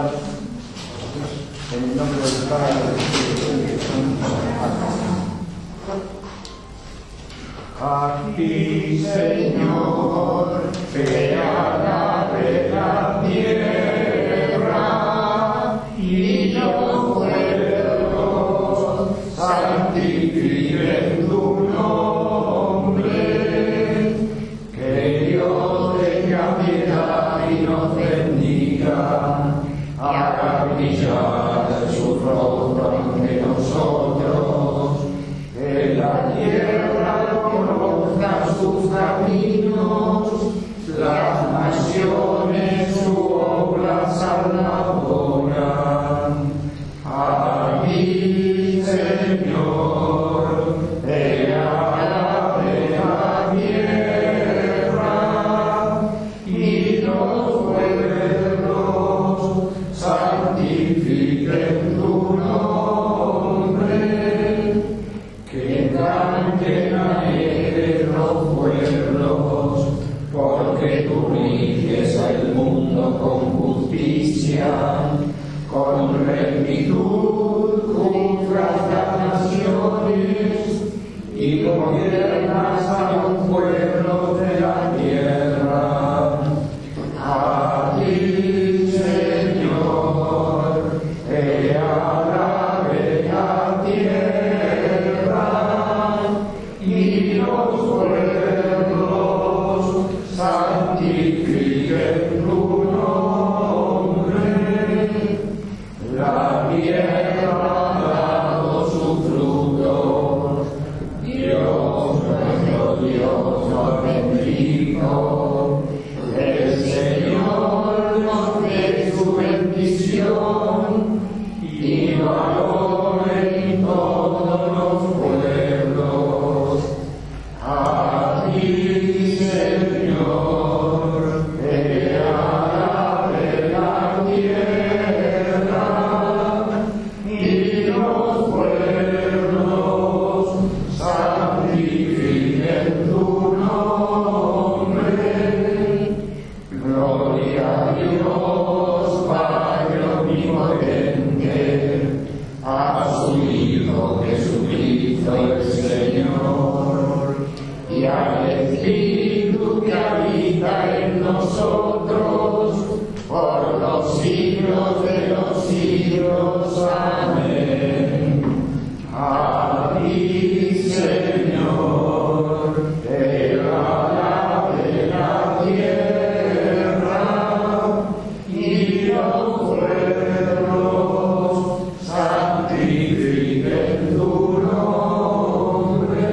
comenzar en el nombre del Padre, del Hijo y del Espíritu Santo. Aquí, Señor, se alabe la tierra y los pueblos santifiquen tu nombre. Que Dios tenga piedad y nos bendiga, haga brillar su rostro ante nosotros, que la tierra conozca sus caminos, las naciones su obra salvadora. Aquí, Señor, te alabe la tierra y los pueblos santifiquen tu nombre. Que canten a él los pueblos, porque tú riges al mundo con justicia, con rectitud juzgas las naciones y gobiernas a los pueblos de la tierra. A ti, Señor, te alabe la tierra y los pueblos santifiquen tu nombre. La tierra ha dado su fruto, Dios nuestro Dios nos bendijo. El Señor nos dé su bendición y lo adore en todos los pueblos. A ti, Señor, te alabe la tierra y los pueblos santifiquen tu nombre. Gloria a Dios, Padre omnipotente, a su Hijo Jesucristo el Señor, y al Espíritu que habita en nosotros, por los siglos de los siglos. Amén. A ti, Señor, te alabe la tierra y los pueblos santifiquen tu nombre.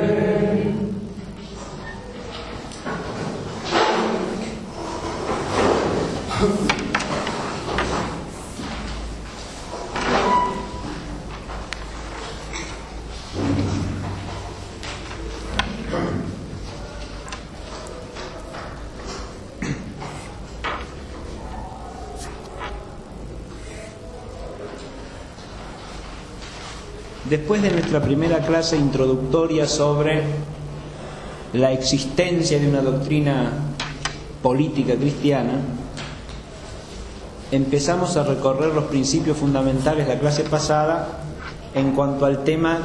Después de nuestra primera clase introductoria sobre la existencia de una doctrina política cristiana, empezamos a recorrer los principios fundamentales la clase pasada en cuanto al tema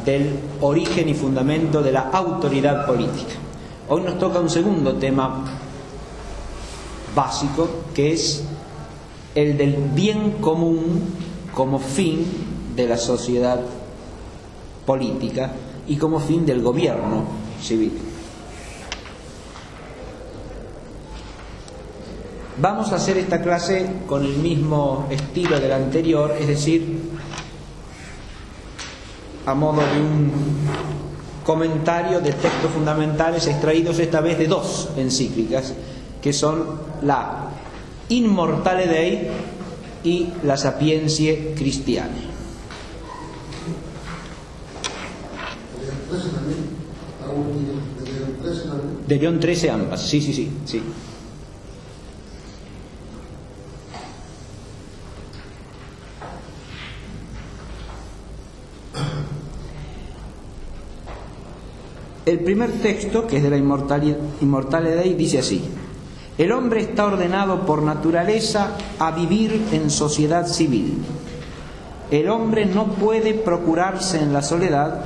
del origen y fundamento de la autoridad política. Hoy nos toca un segundo tema básico, que es el del bien común como fin de la sociedad política y como fin del gobierno civil. Vamos a hacer esta clase con el mismo estilo de la anterior, es decir, a modo de un comentario de textos fundamentales extraídos esta vez de dos encíclicas, que son la Immortale Dei y la Sapientiae Christianae. De León XIII ambas, sí. El primer texto, que es de la Immortale Dei, dice así: El hombre está ordenado por naturaleza a vivir en sociedad civil. El hombre no puede procurarse en la soledad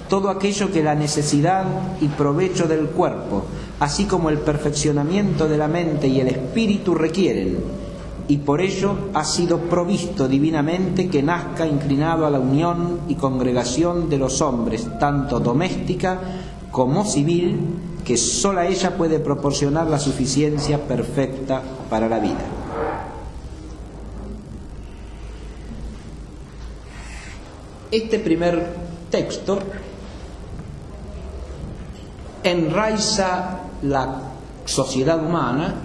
todo aquello que la necesidad y provecho del cuerpo, así como el perfeccionamiento de la mente y el espíritu requieren, y por ello ha sido provisto divinamente que nazca inclinado a la unión y congregación de los hombres, tanto doméstica como civil, que sola ella puede proporcionar la suficiencia perfecta para la vida. Este primer texto enraiza la sociedad humana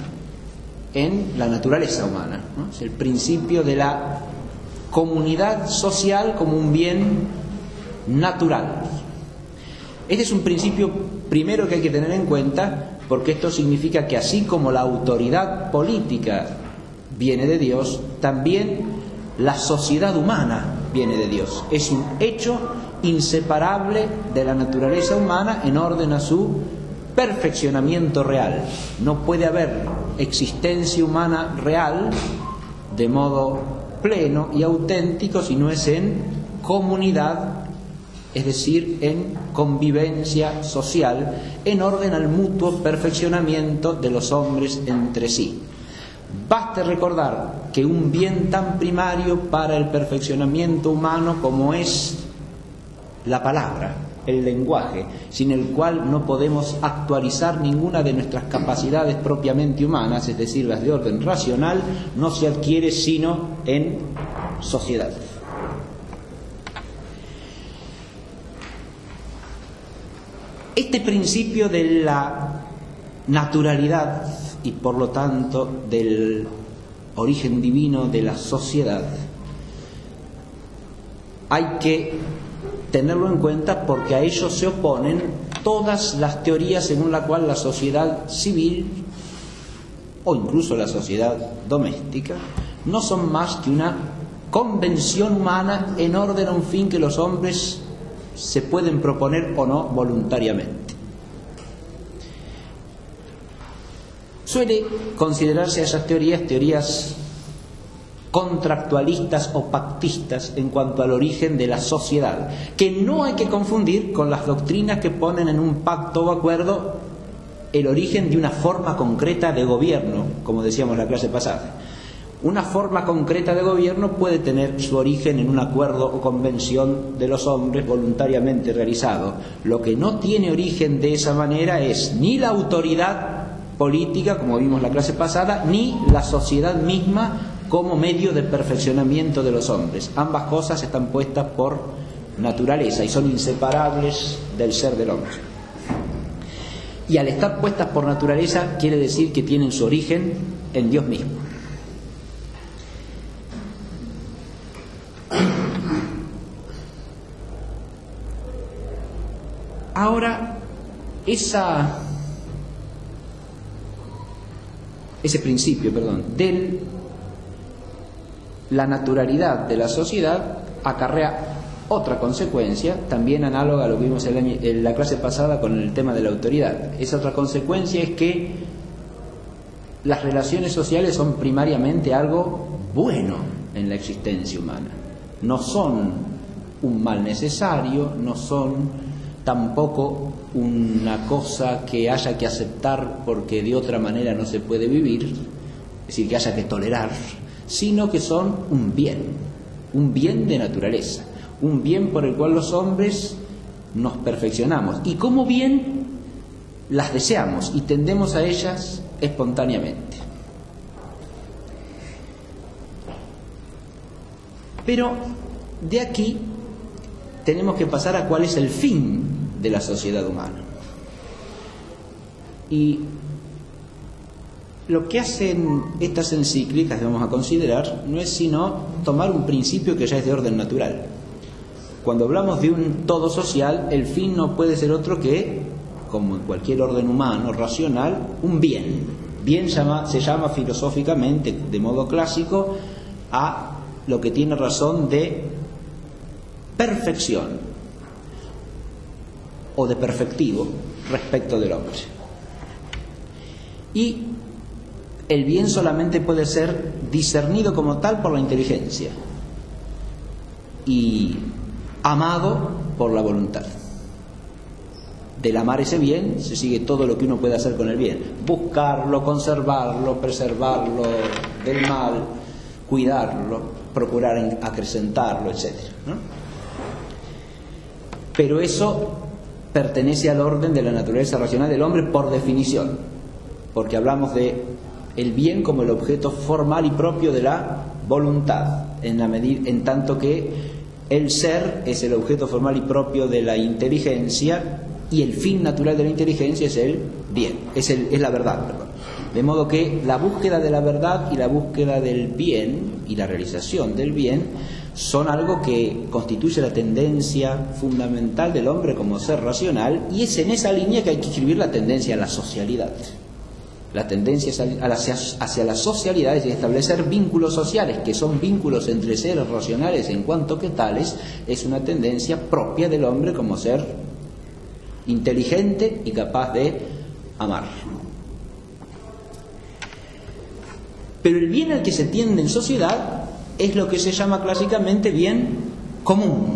en la naturaleza humana, ¿no? Es el principio de la comunidad social como un bien natural. Este es un principio primero que hay que tener en cuenta, porque esto significa que así como la autoridad política viene de Dios, también la sociedad humana viene de Dios. Es un hecho inseparable de la naturaleza humana en orden a su perfeccionamiento real. No puede haber existencia humana real de modo pleno y auténtico si no es en comunidad, es decir, en convivencia social, en orden al mutuo perfeccionamiento de los hombres entre sí. Baste recordar que un bien tan primario para el perfeccionamiento humano como es la palabra, el lenguaje, sin el cual no podemos actualizar ninguna de nuestras capacidades propiamente humanas, es decir, las de orden racional, no se adquiere sino en sociedad. Este principio de la naturalidad y por lo tanto del origen divino de la sociedad hay que tenerlo en cuenta, porque a ello se oponen todas las teorías según la cual la sociedad civil o incluso la sociedad doméstica no son más que una convención humana en orden a un fin que los hombres se pueden proponer o no voluntariamente. Suele considerarse a esas teorías contractualistas o pactistas en cuanto al origen de la sociedad, que no hay que confundir con las doctrinas que ponen en un pacto o acuerdo el origen de una forma concreta de gobierno, como decíamos en la clase pasada. Una forma concreta de gobierno puede tener su origen en un acuerdo o convención de los hombres voluntariamente realizado. Lo que no tiene origen de esa manera es ni la autoridad política, como vimos en la clase pasada, ni la sociedad misma como medio de perfeccionamiento de los hombres. Ambas cosas están puestas por naturaleza y son inseparables del ser del hombre. Y al estar puestas por naturaleza quiere decir que tienen su origen en Dios mismo. Ahora, ese principio, de la naturalidad de la sociedad acarrea otra consecuencia, también análoga a lo que vimos en la clase pasada con el tema de la autoridad. Esa otra consecuencia es que las relaciones sociales son primariamente algo bueno en la existencia humana. No son un mal necesario, no son tampoco una cosa que haya que aceptar porque de otra manera no se puede vivir, es decir, que haya que tolerar, sino que son un bien de naturaleza, un bien por el cual los hombres nos perfeccionamos y como bien las deseamos y tendemos a ellas espontáneamente. Pero de aquí tenemos que pasar a cuál es el fin de la sociedad humana. Y lo que hacen estas encíclicas que vamos a considerar no es sino tomar un principio que ya es de orden natural. Cuando hablamos de un todo social, el fin no puede ser otro que, como en cualquier orden humano, racional, un bien. Bien se llama filosóficamente, de modo clásico, a lo que tiene razón de perfección o de perfectivo respecto del hombre. Y el bien solamente puede ser discernido como tal por la inteligencia y amado por la voluntad. Del amar ese bien se sigue todo lo que uno puede hacer con el bien: buscarlo, conservarlo, preservarlo del mal, cuidarlo, procurar acrecentarlo, etc., ¿no? Pero eso pertenece al orden de la naturaleza racional del hombre por definición, porque hablamos de el bien como el objeto formal y propio de la voluntad, en tanto que el ser es el objeto formal y propio de la inteligencia, y el fin natural de la inteligencia es el bien, es la verdad, perdón. De modo que la búsqueda de la verdad y la búsqueda del bien y la realización del bien son algo que constituye la tendencia fundamental del hombre como ser racional, y es en esa línea que hay que escribir la tendencia a la socialidad. La tendencia hacia la socialidad es establecer vínculos sociales, que son vínculos entre seres racionales en cuanto que tales, es una tendencia propia del hombre como ser inteligente y capaz de amar. Pero el bien al que se tiende en sociedad es lo que se llama clásicamente bien común.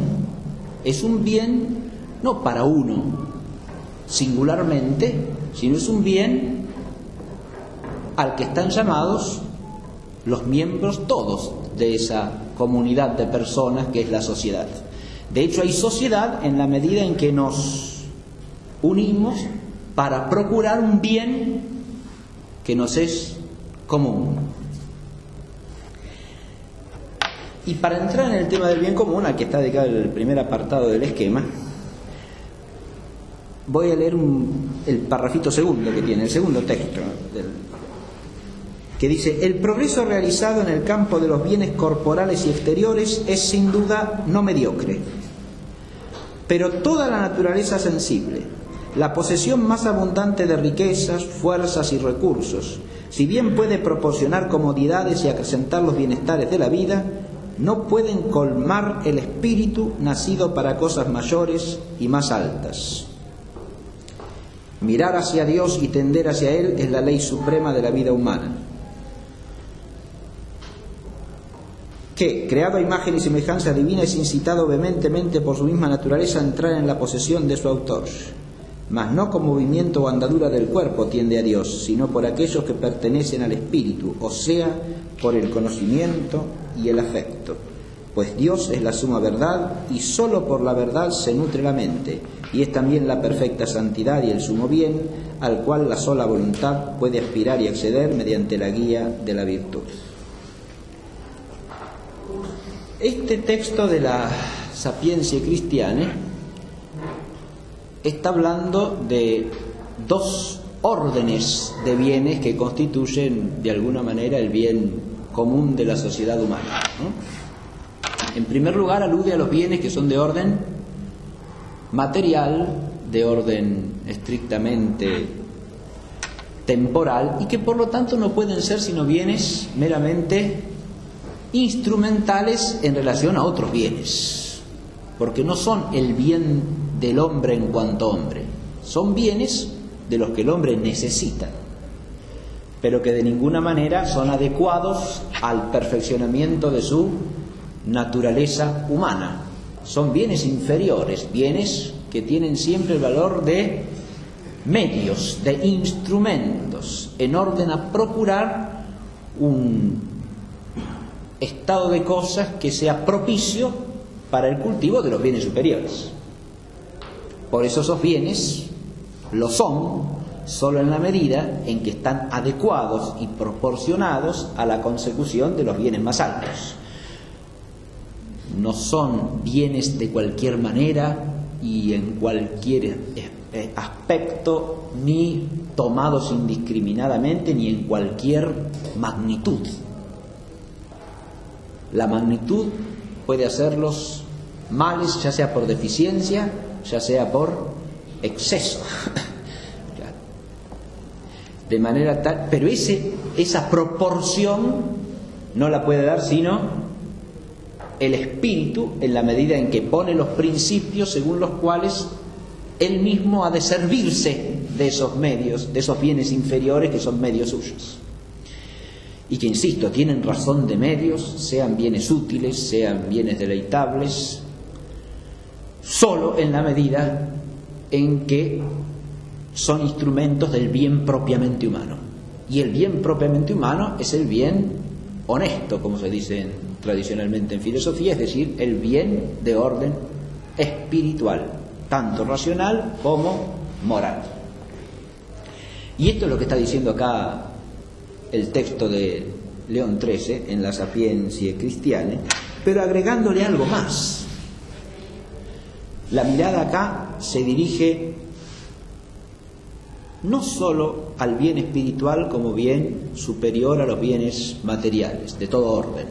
Es un bien no para uno singularmente, sino es un bien al que están llamados los miembros todos de esa comunidad de personas que es la sociedad. De hecho, hay sociedad en la medida en que nos unimos para procurar un bien que nos es común. Y para entrar en el tema del bien común, al que está dedicado el primer apartado del esquema, voy a leer el parrafito segundo que tiene, el segundo texto, que dice: el progreso realizado en el campo de los bienes corporales y exteriores es sin duda no mediocre, pero toda la naturaleza sensible, la posesión más abundante de riquezas, fuerzas y recursos, si bien puede proporcionar comodidades y acrecentar los bienestares de la vida, no pueden colmar el espíritu nacido para cosas mayores y más altas. Mirar hacia Dios y tender hacia Él es la ley suprema de la vida humana, que, creado a imagen y semejanza divina, es incitado vehementemente por su misma naturaleza a entrar en la posesión de su autor, mas no con movimiento o andadura del cuerpo tiende a Dios, sino por aquellos que pertenecen al espíritu, o sea, por el conocimiento y el afecto. Pues Dios es la suma verdad, y sólo por la verdad se nutre la mente, y es también la perfecta santidad y el sumo bien, al cual la sola voluntad puede aspirar y acceder mediante la guía de la virtud. Este texto de la Sapientia Christianae está hablando de dos órdenes de bienes que constituyen de alguna manera el bien común de la sociedad humana, ¿no? En primer lugar, alude a los bienes que son de orden material, de orden estrictamente temporal, y que por lo tanto no pueden ser sino bienes meramente instrumentales en relación a otros bienes, porque no son el bien del hombre en cuanto hombre, son bienes de los que el hombre necesita, pero que de ninguna manera son adecuados al perfeccionamiento de su naturaleza humana. Son bienes inferiores, bienes que tienen siempre el valor de medios, de instrumentos, en orden a procurar un estado de cosas que sea propicio para el cultivo de los bienes superiores. Por eso esos bienes lo son solo en la medida en que están adecuados y proporcionados a la consecución de los bienes más altos. No son bienes de cualquier manera y en cualquier aspecto, ni tomados indiscriminadamente, ni en cualquier magnitud. La magnitud puede hacerlos males, ya sea por deficiencia, ya sea por exceso. De manera tal, pero esa proporción no la puede dar sino el espíritu, en la medida en que pone los principios según los cuales él mismo ha de servirse de esos medios, de esos bienes inferiores que son medios suyos. y que, insisto, tienen razón de medios, sean bienes útiles, sean bienes deleitables, solo en la medida en que son instrumentos del bien propiamente humano. Y el bien propiamente humano es el bien honesto, como se dice tradicionalmente en filosofía, es decir, el bien de orden espiritual, tanto racional como moral. Y esto es lo que está diciendo acá el texto de León XIII en la Sapientiae Christianae, pero agregándole algo más. La mirada acá se dirige no solo al bien espiritual como bien superior a los bienes materiales, de todo orden,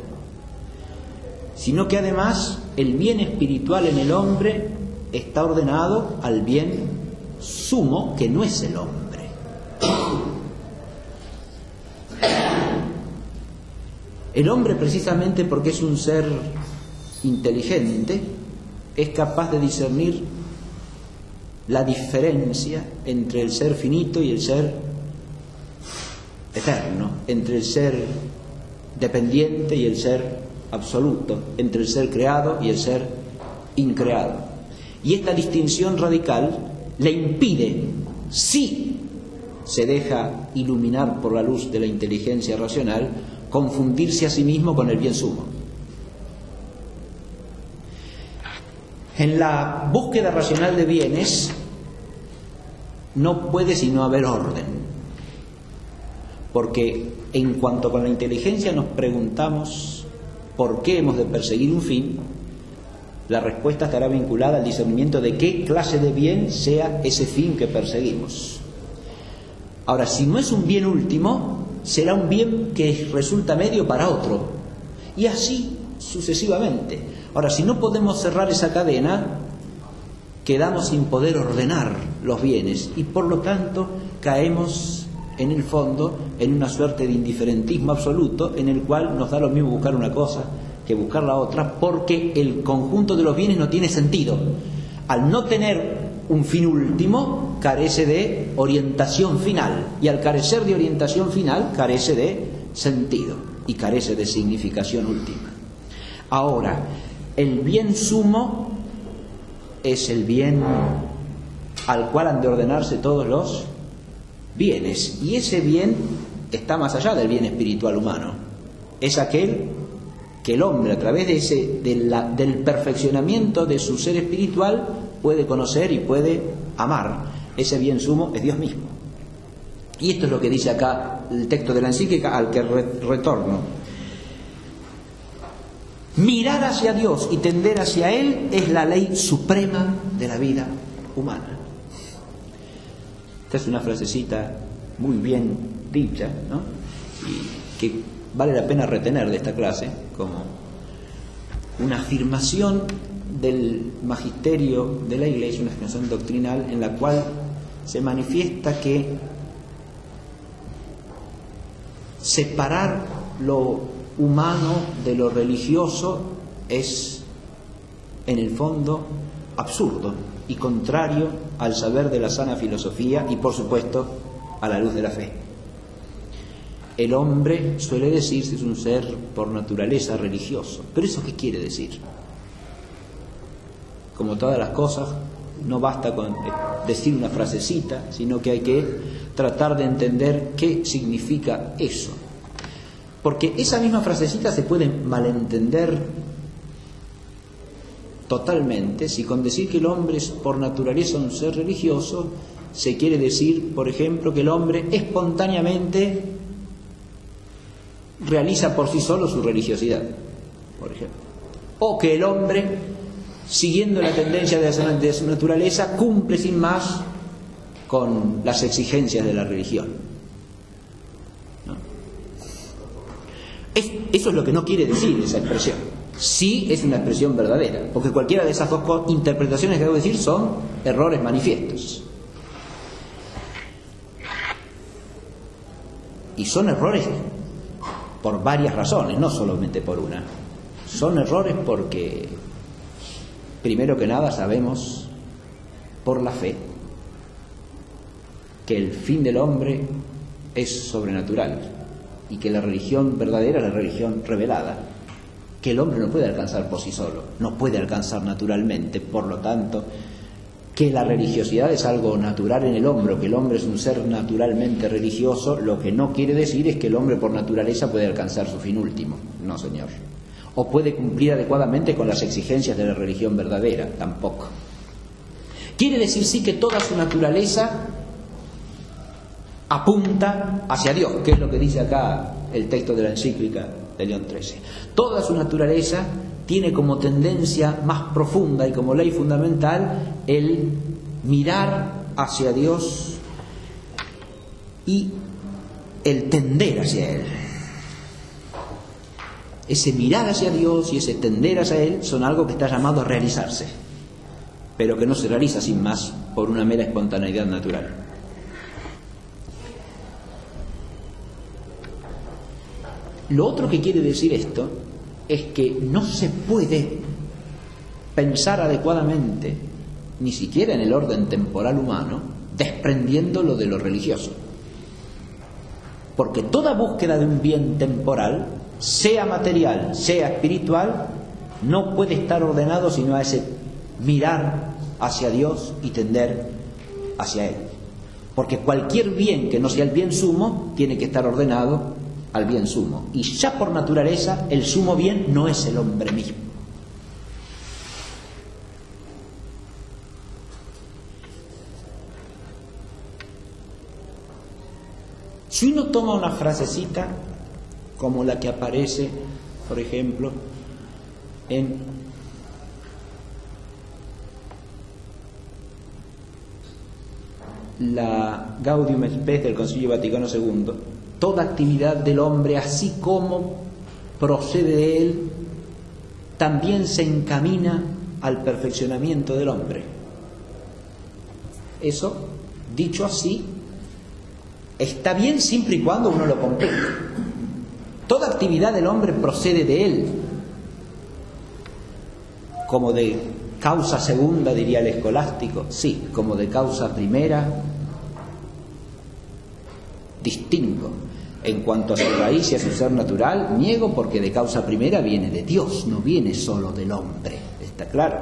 sino que además el bien espiritual en el hombre está ordenado al bien sumo, que no es el hombre. El hombre, precisamente porque es un ser inteligente, es capaz de discernir la diferencia entre el ser finito y el ser eterno, entre el ser dependiente y el ser absoluto, entre el ser creado y el ser increado. Y esta distinción radical le impide, si se deja iluminar por la luz de la inteligencia racional, confundirse a sí mismo con el bien sumo. En la búsqueda racional de bienes no puede sino haber orden, porque en cuanto con la inteligencia nos preguntamos por qué hemos de perseguir un fin, la respuesta estará vinculada al discernimiento de qué clase de bien sea ese fin que perseguimos. Ahora, si no es un bien último, será un bien que resulta medio para otro, y así sucesivamente. Ahora, si no podemos cerrar esa cadena, quedamos sin poder ordenar los bienes y por lo tanto caemos en el fondo en una suerte de indiferentismo absoluto, en el cual nos da lo mismo buscar una cosa que buscar la otra, porque el conjunto de los bienes no tiene sentido. Al no tener un fin último, carece de orientación final, y al carecer de orientación final, carece de sentido y carece de significación última. Ahora, el bien sumo es el bien al cual han de ordenarse todos los bienes, y ese bien está más allá del bien espiritual humano. Es aquel que el hombre, a través de del perfeccionamiento de su ser espiritual, puede conocer y puede amar. Ese bien sumo es Dios mismo. Y esto es lo que dice acá el texto de la encíclica, al que retorno. Mirar hacia Dios y tender hacia Él es la ley suprema de la vida humana. Esta es una frasecita muy bien dicha, ¿no? Y que vale la pena retener de esta clase como una afirmación del magisterio de la Iglesia, una afirmación doctrinal en la cual se manifiesta que separar lo humano de lo religioso es, en el fondo, absurdo y contrario al saber de la sana filosofía y, por supuesto, a la luz de la fe. El hombre, suele decirse, es un ser por naturaleza religioso. ¿Pero eso qué quiere decir? Como todas las cosas, no basta con decir una frasecita, sino que hay que tratar de entender qué significa eso. Porque esa misma frasecita se puede malentender totalmente si con decir que el hombre es por naturaleza un ser religioso se quiere decir, por ejemplo, que el hombre espontáneamente realiza por sí solo su religiosidad, por ejemplo, o que el hombre, siguiendo la tendencia de su naturaleza, cumple sin más con las exigencias de la religión, ¿no? Eso es lo que no quiere decir esa expresión. Sí es una expresión verdadera, porque cualquiera de esas dos interpretaciones que debo decir son errores manifiestos. Y son errores por varias razones, no solamente por una. Son errores porque, primero que nada, sabemos por la fe que el fin del hombre es sobrenatural y que la religión verdadera es la religión revelada, que el hombre no puede alcanzar por sí solo, no puede alcanzar naturalmente, por lo tanto, que la religiosidad es algo natural en el hombre, que el hombre es un ser naturalmente religioso, lo que no quiere decir es que el hombre por naturaleza puede alcanzar su fin último, no señor. O puede cumplir adecuadamente con las exigencias de la religión verdadera, tampoco. Quiere decir sí que toda su naturaleza apunta hacia Dios, que es lo que dice acá el texto de la encíclica de León XIII. Toda su naturaleza tiene como tendencia más profunda y como ley fundamental el mirar hacia Dios y el tender hacia Él. Ese mirar hacia Dios y ese tender hacia Él son algo que está llamado a realizarse, pero que no se realiza sin más por una mera espontaneidad natural. Lo otro que quiere decir esto es que no se puede pensar adecuadamente, ni siquiera en el orden temporal humano, desprendiéndolo de lo religioso. Porque toda búsqueda de un bien temporal, sea material, sea espiritual, no puede estar ordenado sino a ese mirar hacia Dios y tender hacia Él. Porque cualquier bien que no sea el bien sumo tiene que estar ordenado al bien sumo. Y ya por naturaleza el sumo bien no es el hombre mismo. Si uno toma una frasecita como la que aparece, por ejemplo, en la Gaudium Spes del Concilio Vaticano II, toda actividad del hombre, así como procede de él, también se encamina al perfeccionamiento del hombre. Eso, dicho así, está bien siempre y cuando uno lo complete. Toda actividad del hombre procede de él, como de causa segunda, diría el escolástico, sí, como de causa primera, distingo. En cuanto a su raíz y a su ser natural, niego, porque de causa primera viene de Dios, no viene solo del hombre, está claro.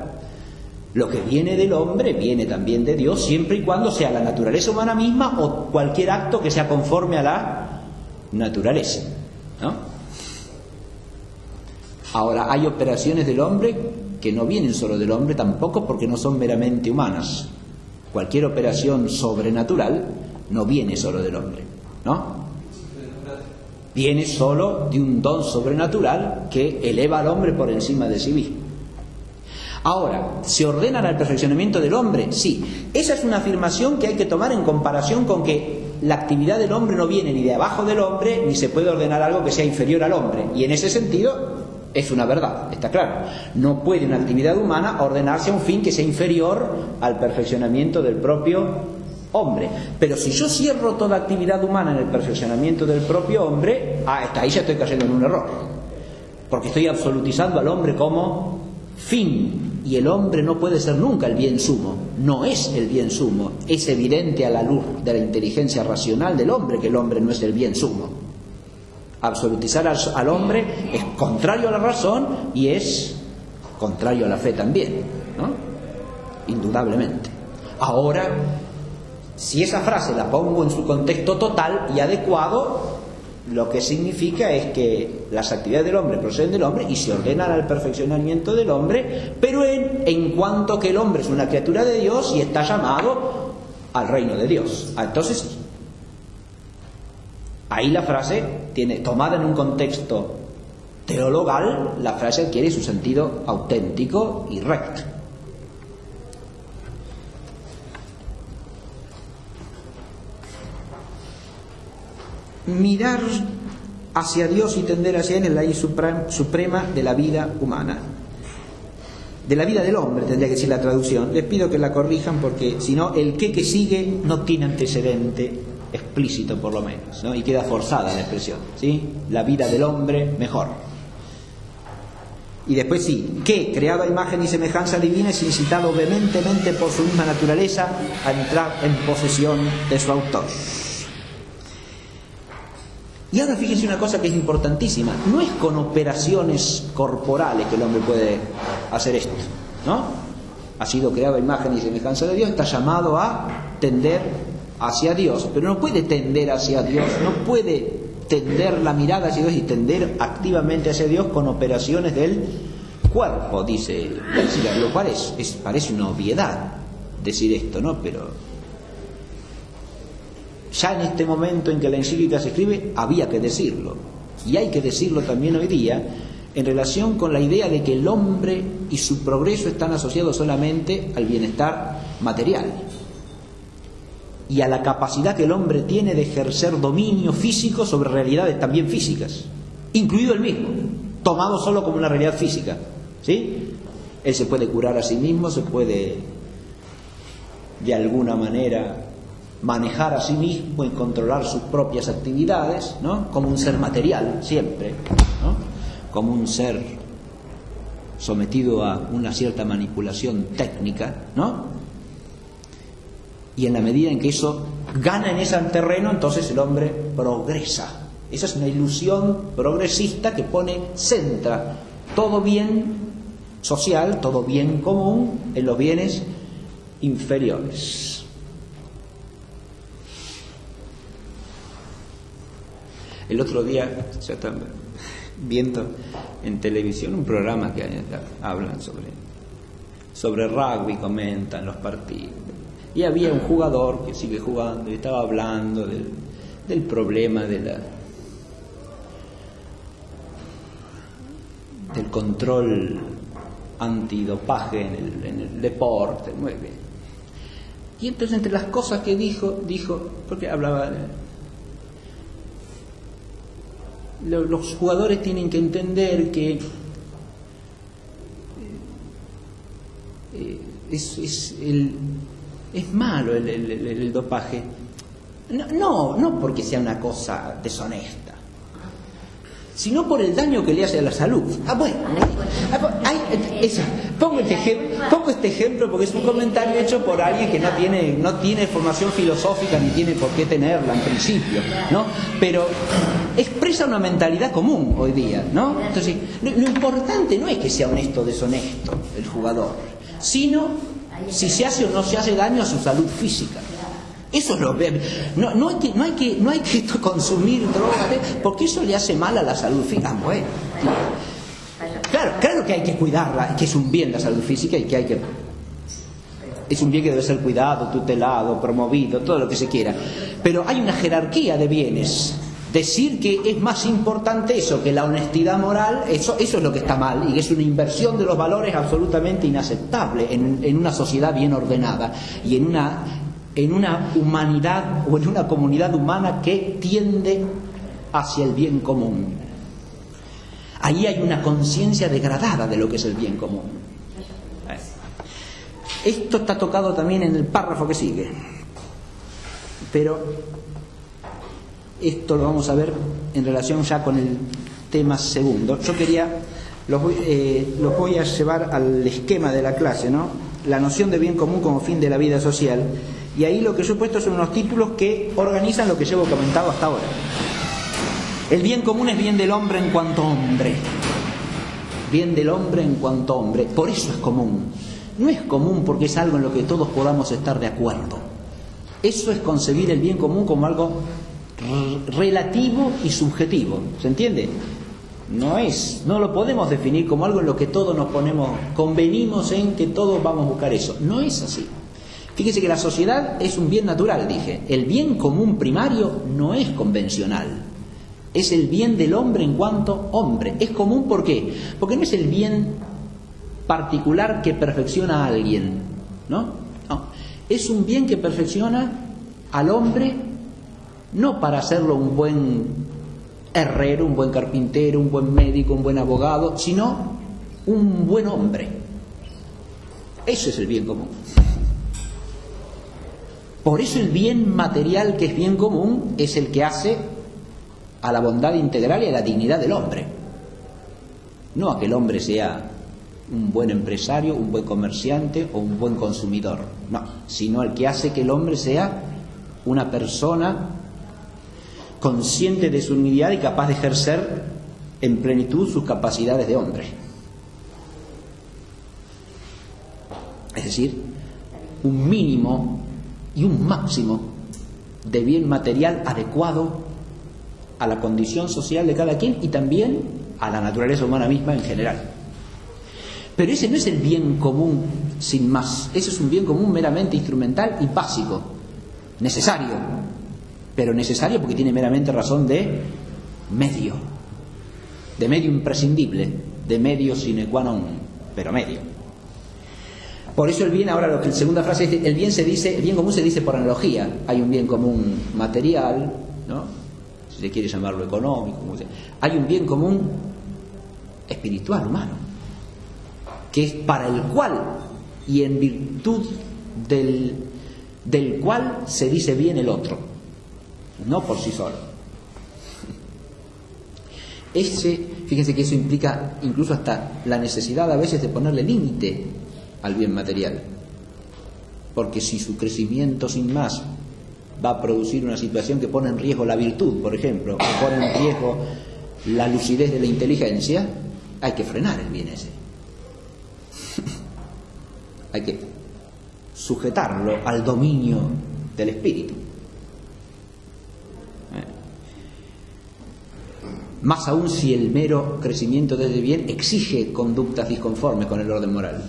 Lo que viene del hombre viene también de Dios, siempre y cuando sea la naturaleza humana misma o cualquier acto que sea conforme a la naturaleza, ¿no? Ahora, hay operaciones del hombre que no vienen solo del hombre tampoco, porque no son meramente humanas. Cualquier operación sobrenatural no viene solo del hombre, ¿no? Viene solo de un don sobrenatural que eleva al hombre por encima de sí mismo. Ahora, ¿se ordenan al perfeccionamiento del hombre? Sí. Esa es una afirmación que hay que tomar en comparación con que la actividad del hombre no viene ni de abajo del hombre, ni se puede ordenar algo que sea inferior al hombre. Y en ese sentido es una verdad, está claro. No puede una actividad humana ordenarse a un fin que sea inferior al perfeccionamiento del propio hombre. Pero si yo cierro toda actividad humana en el perfeccionamiento del propio hombre, hasta ahí ya estoy cayendo en un error. Porque estoy absolutizando al hombre como fin. Y el hombre no puede ser nunca el bien sumo, no es el bien sumo. Es evidente a la luz de la inteligencia racional del hombre que el hombre no es el bien sumo. Absolutizar al hombre es contrario a la razón y es contrario a la fe también, ¿no? Indudablemente. Ahora, si esa frase la pongo en su contexto total y adecuado, lo que significa es que las actividades del hombre proceden del hombre y se ordenan al perfeccionamiento del hombre, pero en cuanto que el hombre es una criatura de Dios y está llamado al reino de Dios. Entonces, ahí la frase tiene, tomada en un contexto teologal, la frase adquiere su sentido auténtico y recto. Mirar hacia Dios y tender hacia Él es la ley suprema de la vida humana. De la vida del hombre tendría que decir la traducción. Les pido que la corrijan porque si no, el que sigue no tiene antecedente explícito por lo menos, ¿no? Y queda forzada la expresión, ¿sí? La vida del hombre mejor. Y después sí, que creado a imagen y semejanza divina es incitado vehementemente por su misma naturaleza a entrar en posesión de su autor. Y ahora fíjense una cosa que es importantísima. No es con operaciones corporales que el hombre puede hacer esto, ¿no? Ha sido creado a imagen y semejanza de Dios, está llamado a tender hacia Dios, pero no puede tender hacia Dios, no puede tender la mirada hacia Dios y tender activamente hacia Dios con operaciones del cuerpo, dice, lo cual parece una obviedad decir esto, ¿no? Pero ya en este momento en que la encíclica se escribe, había que decirlo, y hay que decirlo también hoy día, en relación con la idea de que el hombre y su progreso están asociados solamente al bienestar material y a la capacidad que el hombre tiene de ejercer dominio físico sobre realidades también físicas, incluido el mismo, tomado solo como una realidad física, ¿sí? Él se puede curar a sí mismo, se puede de alguna manera manejar a sí mismo y controlar sus propias actividades, ¿no? Como un ser material, siempre, ¿no? Como un ser sometido a una cierta manipulación técnica, ¿no? Y en la medida en que eso gana en ese terreno, entonces el hombre progresa. Esa es una ilusión progresista que centra todo bien social, todo bien común en los bienes inferiores. El otro día, ya está viendo en televisión un programa que hablan sobre rugby, comentan los partidos. Y había un jugador que sigue jugando y estaba hablando del problema del control antidopaje en el deporte. Muy bien. Y entonces entre las cosas que dijo, porque hablaba los jugadores tienen que entender que es malo el dopaje, no porque sea una cosa deshonesta, sino por el daño que le hace a la salud. Pongo este ejemplo porque es un comentario hecho por alguien que no tiene formación filosófica ni tiene por qué tenerla en principio, ¿no? Pero expresa una mentalidad común hoy día, ¿no? Entonces, lo importante no es que sea honesto o deshonesto el jugador, sino si se hace o no se hace daño a su salud física. Eso es lo que no hay que consumir drogas porque eso le hace mal a la salud física. Bueno, claro que hay que cuidarla, que es un bien la salud física y que es un bien que debe ser cuidado, tutelado, promovido, todo lo que se quiera. Pero hay una jerarquía de bienes. Decir que es más importante eso que la honestidad moral, eso es lo que está mal y es una inversión de los valores absolutamente inaceptable en una sociedad bien ordenada y en una humanidad o en una comunidad humana que tiende hacia el bien común. Ahí hay una conciencia degradada de lo que es el bien común. Esto está tocado también en el párrafo que sigue, pero esto lo vamos a ver en relación ya con el tema segundo. Yo los voy a llevar al esquema de la clase, ¿no? La noción de bien común como fin de la vida social. Y ahí lo que yo he puesto son unos títulos que organizan lo que llevo comentado hasta ahora. El bien común es bien del hombre en cuanto hombre. Bien del hombre en cuanto hombre. Por eso es común. No es común porque es algo en lo que todos podamos estar de acuerdo. Eso es concebir el bien común como algo relativo y subjetivo. ¿Se entiende? No lo podemos definir como algo en lo que todos convenimos en que todos vamos a buscar eso. No es así. Fíjese que la sociedad es un bien natural, dije. El bien común primario no es convencional. Es el bien del hombre en cuanto hombre. Es común, ¿por qué? Porque no es el bien particular que perfecciona a alguien, ¿no? No. Es un bien que perfecciona al hombre no para hacerlo un buen herrero, un buen carpintero, un buen médico, un buen abogado, sino un buen hombre. Eso es el bien común. Por eso el bien material que es bien común es el que hace a la bondad integral y a la dignidad del hombre. No a que el hombre sea un buen empresario, un buen comerciante o un buen consumidor, no, sino al que hace que el hombre sea una persona consciente de su unidad y capaz de ejercer en plenitud sus capacidades de hombre. Es decir, un mínimo y un máximo de bien material adecuado a la condición social de cada quien y también a la naturaleza humana misma en general. Pero ese no es el bien común sin más, ese es un bien común meramente instrumental y básico, necesario, pero necesario porque tiene meramente razón de medio imprescindible, de medio sine qua non, pero medio. Por eso el bien, ahora lo que la segunda frase dice, el bien común se dice por analogía. Hay un bien común material, ¿no? Si se quiere llamarlo económico, hay un bien común espiritual, humano, que es para el cual y en virtud del cual se dice bien el otro, no por sí solo. Fíjense que eso implica incluso hasta la necesidad a veces de ponerle límite al bien material, porque si su crecimiento sin más va a producir una situación que pone en riesgo la virtud, por ejemplo, o pone en riesgo la lucidez de la inteligencia, hay que frenar el bien ese. Hay que sujetarlo al dominio del espíritu. Más aún si el mero crecimiento de ese bien exige conductas disconformes con el orden moral.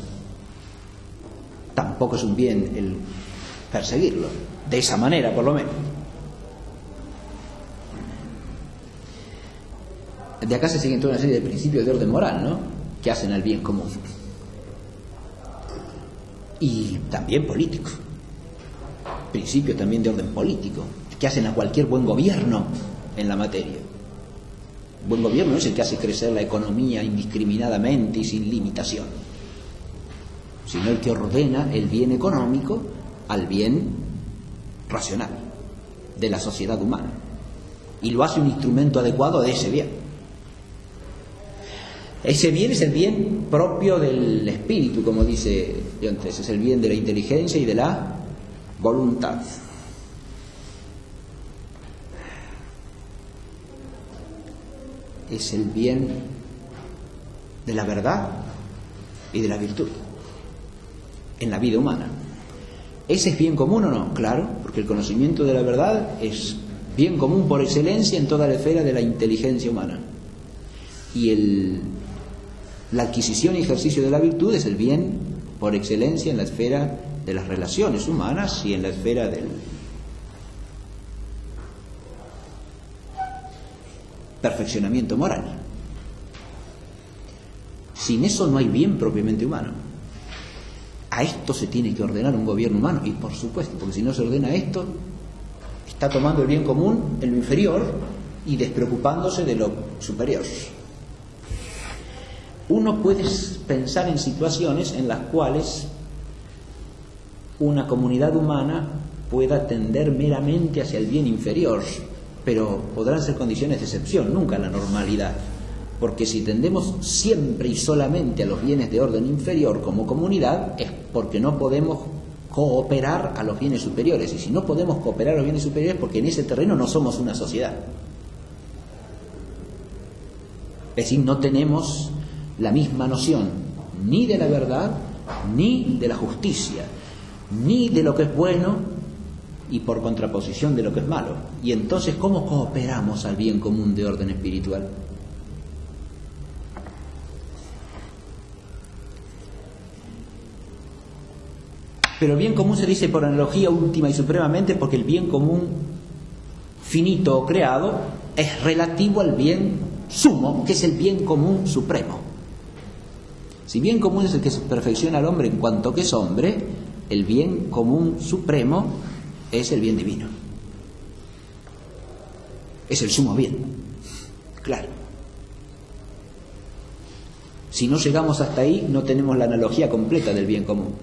Tampoco es un bien el perseguirlo, de esa manera por lo menos. De acá se siguen toda una serie de principios de orden moral, ¿no?, que hacen al bien común. Y también político. Principios también de orden político, que hacen a cualquier buen gobierno en la materia. Buen gobierno no es el que hace crecer la economía indiscriminadamente y sin limitación, sino el que ordena el bien económico al bien racional de la sociedad humana y lo hace un instrumento adecuado de ese bien. Ese bien es el bien propio del espíritu, como dice Leontes, es el bien de la inteligencia y de la voluntad. Es el bien de la verdad y de la virtud en la vida humana. ¿Ese es bien común o no? Claro, porque el conocimiento de la verdad es bien común por excelencia en toda la esfera de la inteligencia humana. Y la adquisición y ejercicio de la virtud es el bien por excelencia en la esfera de las relaciones humanas y en la esfera del perfeccionamiento moral. Sin eso no hay bien propiamente humano. A esto se tiene que ordenar un gobierno humano, y por supuesto, porque si no se ordena esto, está tomando el bien común en lo inferior y despreocupándose de lo superior. Uno puede pensar en situaciones en las cuales una comunidad humana pueda tender meramente hacia el bien inferior, pero podrán ser condiciones de excepción, nunca la normalidad, porque si tendemos siempre y solamente a los bienes de orden inferior como comunidad es porque no podemos cooperar a los bienes superiores, y si no podemos cooperar a los bienes superiores es porque en ese terreno no somos una sociedad. Es decir, no tenemos la misma noción ni de la verdad, ni de la justicia, ni de lo que es bueno, y por contraposición de lo que es malo. Y entonces, ¿cómo cooperamos al bien común de orden espiritual? Pero el bien común se dice por analogía última y supremamente porque el bien común finito o creado es relativo al bien sumo, que es el bien común supremo. Si bien común es el que perfecciona al hombre en cuanto que es hombre, el bien común supremo es el bien divino. Es el sumo bien. Claro. Si no llegamos hasta ahí, no tenemos la analogía completa del bien común.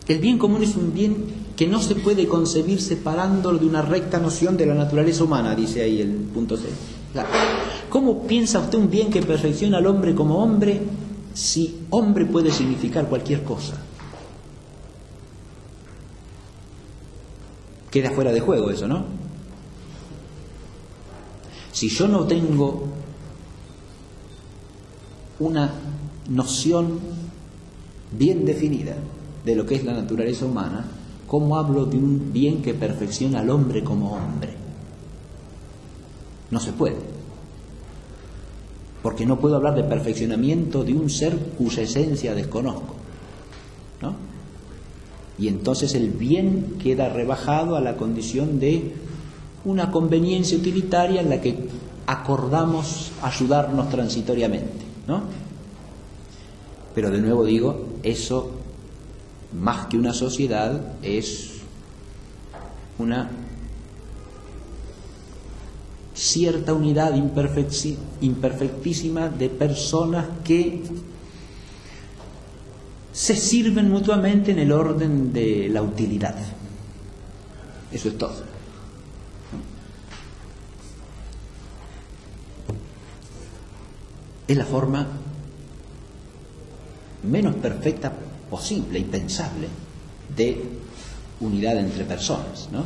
El bien común es un bien que no se puede concebir separándolo de una recta noción de la naturaleza humana, dice ahí el punto 6. Claro. ¿Cómo piensa usted un bien que perfecciona al hombre como hombre si hombre puede significar cualquier cosa, queda fuera de juego eso, ¿no? Si yo no tengo una noción bien definida de lo que es la naturaleza humana, ¿cómo hablo de un bien que perfecciona al hombre como hombre? No se puede. Porque no puedo hablar de perfeccionamiento de un ser cuya esencia desconozco, ¿no? Y entonces el bien queda rebajado a la condición de una conveniencia utilitaria en la que acordamos ayudarnos transitoriamente, ¿no? Pero de nuevo digo, eso, más que una sociedad, es una cierta unidad imperfectísima de personas que se sirven mutuamente en el orden de la utilidad. Eso es todo. Es la forma menos perfecta posible y pensable de unidad entre personas, ¿no?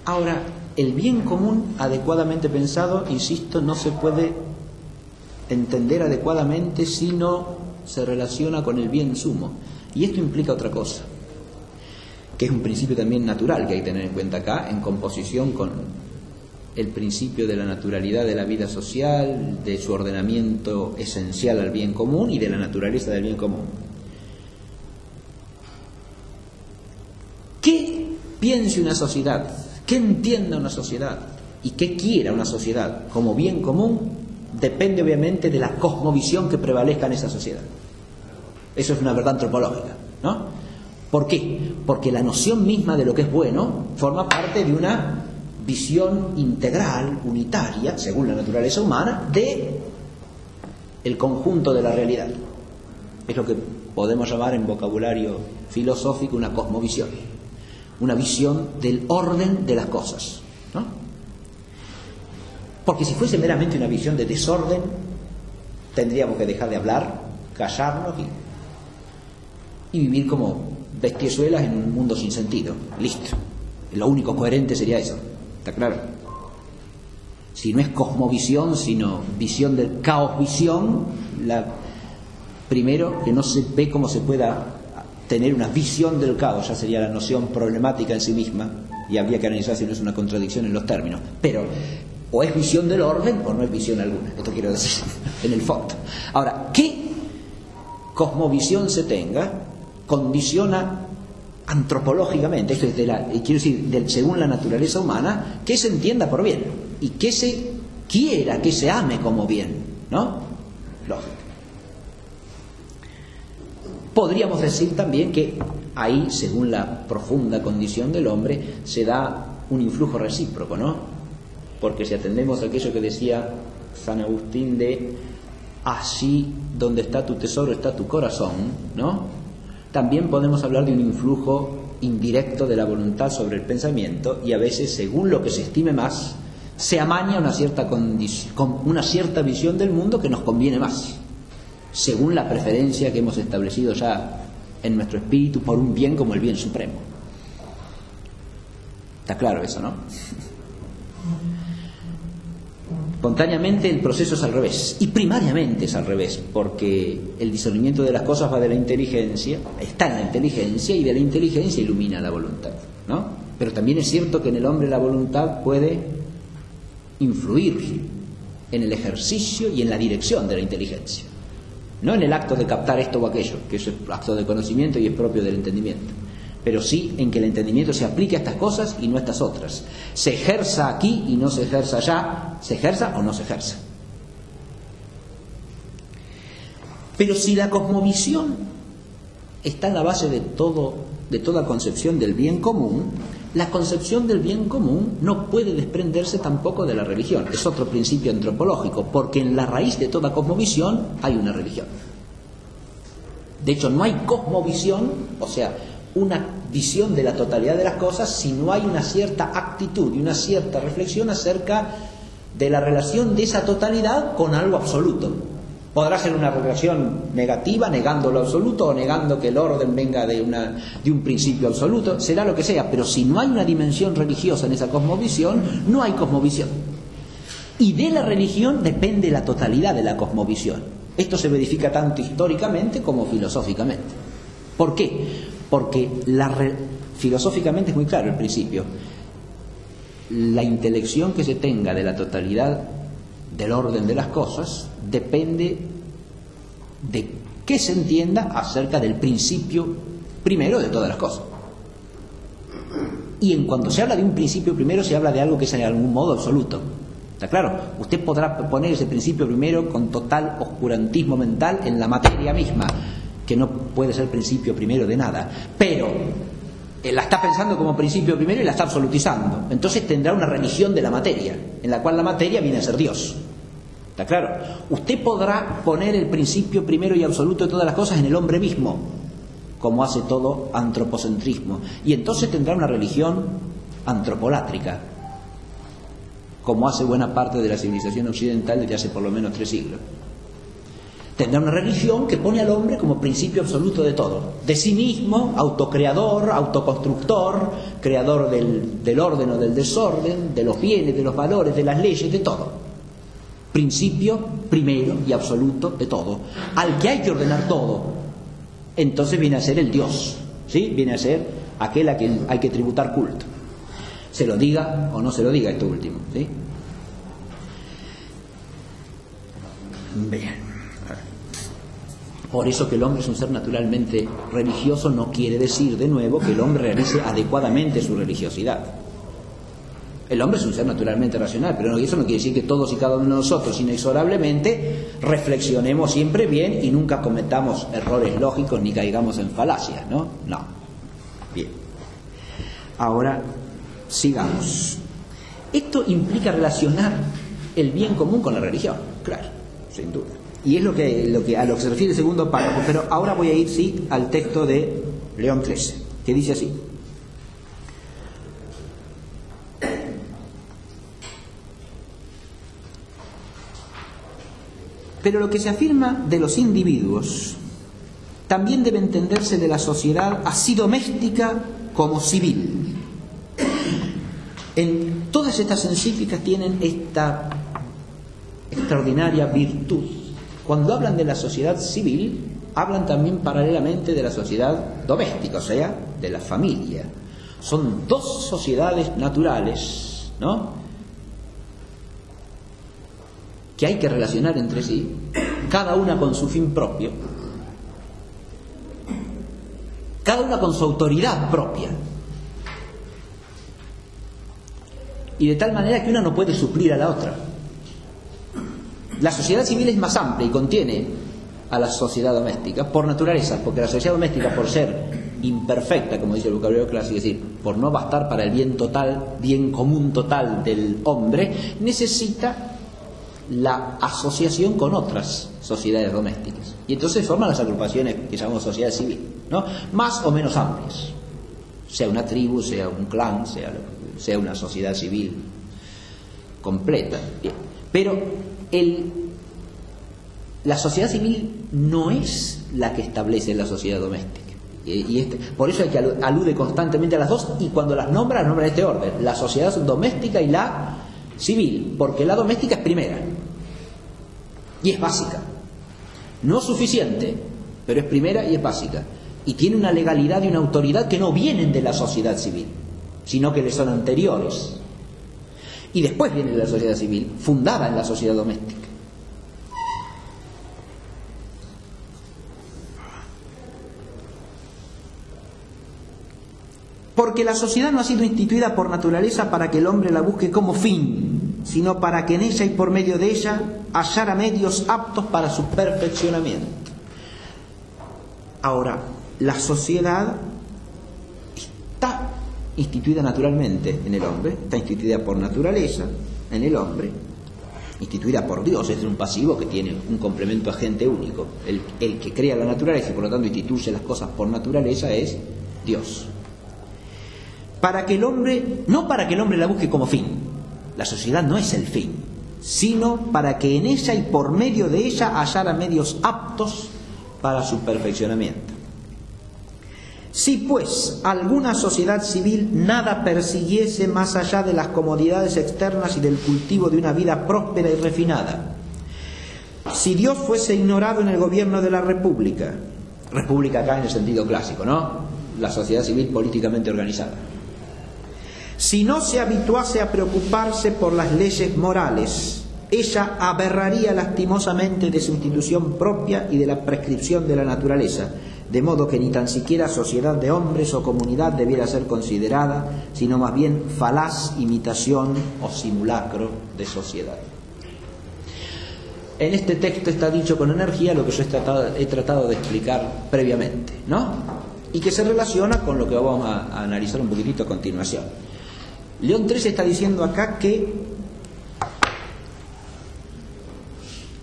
Ahora, el bien común adecuadamente pensado, insisto, no se puede entender adecuadamente si no se relaciona con el bien sumo. Y esto implica otra cosa, que es un principio también natural que hay que tener en cuenta acá, en composición con el principio de la naturalidad de la vida social, de su ordenamiento esencial al bien común y de la naturaleza del bien común. ¿Qué piense una sociedad? ¿Qué entienda una sociedad? ¿Y qué quiera una sociedad como bien común? Depende obviamente de la cosmovisión que prevalezca en esa sociedad. Eso es una verdad antropológica, ¿no? ¿Por qué? Porque la noción misma de lo que es bueno forma parte de una visión integral, unitaria, según la naturaleza humana, de el conjunto de la realidad. Es lo que podemos llamar en vocabulario filosófico una cosmovisión, una visión del orden de las cosas, ¿no? Porque si fuese meramente una visión de desorden, tendríamos que dejar de hablar, callarnos y vivir como bestiezuelas en un mundo sin sentido. Listo. Lo único coherente sería eso. ¿Está claro? Si no es cosmovisión, sino visión del caos-visión, primero, que no se ve cómo se pueda tener una visión del caos, ya sería la noción problemática en sí misma, y habría que analizar si no es una contradicción en los términos. Pero, o es visión del orden, o no es visión alguna. Esto quiero decir, en el fondo. Ahora, ¿qué cosmovisión se tenga condiciona antropológicamente, esto es quiero decir, según la naturaleza humana, que se entienda por bien y que se quiera, que se ame como bien, ¿no? Lógico. Podríamos decir también que ahí, según la profunda condición del hombre, se da un influjo recíproco, ¿no? Porque si atendemos a aquello que decía San Agustín de allí donde está tu tesoro está tu corazón, ¿no? También podemos hablar de un influjo indirecto de la voluntad sobre el pensamiento, y a veces, según lo que se estime más, se amaña una cierta visión del mundo que nos conviene más, según la preferencia que hemos establecido ya en nuestro espíritu por un bien como el bien supremo. ¿Está claro eso, no? Espontáneamente el proceso es al revés, y primariamente es al revés, porque el discernimiento de las cosas va de la inteligencia, está en la inteligencia, y de la inteligencia ilumina la voluntad, ¿no? Pero también es cierto que en el hombre la voluntad puede influir en el ejercicio y en la dirección de la inteligencia, no en el acto de captar esto o aquello, que eso es acto de conocimiento y es propio del entendimiento, pero sí en que el entendimiento se aplique a estas cosas y no a estas otras, se ejerza aquí y no se ejerza allá, se ejerza o no se ejerza. Pero si la cosmovisión está en la base de toda concepción del bien común, la concepción del bien común no puede desprenderse tampoco de la religión. Es otro principio antropológico, porque en la raíz de toda cosmovisión hay una religión. De hecho, no hay cosmovisión, o sea, una visión de la totalidad de las cosas si no hay una cierta actitud y una cierta reflexión acerca de la relación de esa totalidad con algo absoluto. Podrá ser una relación negativa, negando lo absoluto, o negando que el orden venga de un principio absoluto, será lo que sea, pero si no hay una dimensión religiosa en esa cosmovisión, no hay cosmovisión. Y de la religión depende la totalidad de la cosmovisión. Esto se verifica tanto históricamente como filosóficamente. ¿Por qué? Porque filosóficamente es muy claro el principio. La intelección que se tenga de la totalidad del orden de las cosas depende de qué se entienda acerca del principio primero de todas las cosas. Y en cuanto se habla de un principio primero, se habla de algo que es en algún modo absoluto. ¿Está claro? Usted podrá poner ese principio primero con total oscurantismo mental en la materia misma, que no puede ser principio primero de nada, pero la está pensando como principio primero y la está absolutizando. Entonces tendrá una religión de la materia, en la cual la materia viene a ser Dios. ¿Está claro? Usted podrá poner el principio primero y absoluto de todas las cosas en el hombre mismo, como hace todo antropocentrismo, y entonces tendrá una religión antropolátrica, como hace buena parte de la civilización occidental desde hace por lo menos 3 siglos. Tendrá una religión que pone al hombre como principio absoluto de todo, de sí mismo, autocreador, autoconstructor, creador del orden o del desorden, de los bienes, de los valores, de las leyes, de todo. Principio primero y absoluto de todo, al que hay que ordenar todo. Entonces viene a ser el Dios, ¿sí? Viene a ser aquel a quien hay que tributar culto, se lo diga o no se lo diga esto último, ¿sí? Bien. Por eso que el hombre es un ser naturalmente religioso no quiere decir de nuevo que el hombre realice adecuadamente su religiosidad. El hombre es un ser naturalmente racional, pero eso no quiere decir que todos y cada uno de nosotros inexorablemente reflexionemos siempre bien y nunca cometamos errores lógicos ni caigamos en falacias, ¿no? No. Bien. Ahora, sigamos. Esto implica relacionar el bien común con la religión, claro, sin duda. Y es lo que a lo que se refiere el segundo párrafo. Pero ahora voy a ir, sí, al texto de León XIII, que dice así. Pero lo que se afirma de los individuos también debe entenderse de la sociedad así doméstica como civil. En todas estas encíclicas tienen esta extraordinaria virtud. Cuando hablan de la sociedad civil, hablan también paralelamente de la sociedad doméstica, o sea, de la familia. Son dos sociedades naturales, ¿no?, que hay que relacionar entre sí, cada una con su fin propio, cada una con su autoridad propia, y de tal manera que una no puede suplir a la otra. La sociedad civil es más amplia y contiene a la sociedad doméstica por naturaleza, porque la sociedad doméstica, por ser imperfecta, como dice el vocabulario clásico, es decir, por no bastar para el bien total, bien común total del hombre, necesita la asociación con otras sociedades domésticas. Y entonces forman las agrupaciones que llamamos sociedad civil, ¿no?, más o menos amplias, sea una tribu, sea un clan, sea una sociedad civil completa. Bien. Pero la sociedad civil no es la que establece la sociedad doméstica. Por eso hay que alude constantemente a las dos, y cuando las nombra en este orden: la sociedad doméstica y la civil, porque la doméstica es primera y es básica, no suficiente, pero es primera y es básica, y tiene una legalidad y una autoridad que no vienen de la sociedad civil, sino que le son anteriores. Y después viene la sociedad civil, fundada en la sociedad doméstica. Porque la sociedad no ha sido instituida por naturaleza para que el hombre la busque como fin, sino para que en ella y por medio de ella hallara medios aptos para su perfeccionamiento. Ahora, la sociedad está instituida naturalmente en el hombre, está instituida por naturaleza en el hombre, instituida por Dios, es un pasivo que tiene un complemento agente único. El que crea la naturaleza y por lo tanto instituye las cosas por naturaleza es Dios. no para que el hombre la busque como fin. La sociedad no es el fin, sino para que en ella y por medio de ella hallara medios aptos para su perfeccionamiento. Si pues alguna sociedad civil nada persiguiese más allá de las comodidades externas y del cultivo de una vida próspera y refinada, si Dios fuese ignorado en el gobierno de la República acá en el sentido clásico, ¿no? La sociedad civil políticamente organizada, si no se habituase a preocuparse por las leyes morales, ella aberraría lastimosamente de su institución propia y de la prescripción de la naturaleza, de modo que ni tan siquiera sociedad de hombres o comunidad debiera ser considerada, sino más bien falaz imitación o simulacro de sociedad. En este texto está dicho con energía lo que yo he tratado de explicar previamente, ¿no? Y que se relaciona con lo que vamos a analizar un poquitito a continuación. León XIII está diciendo acá que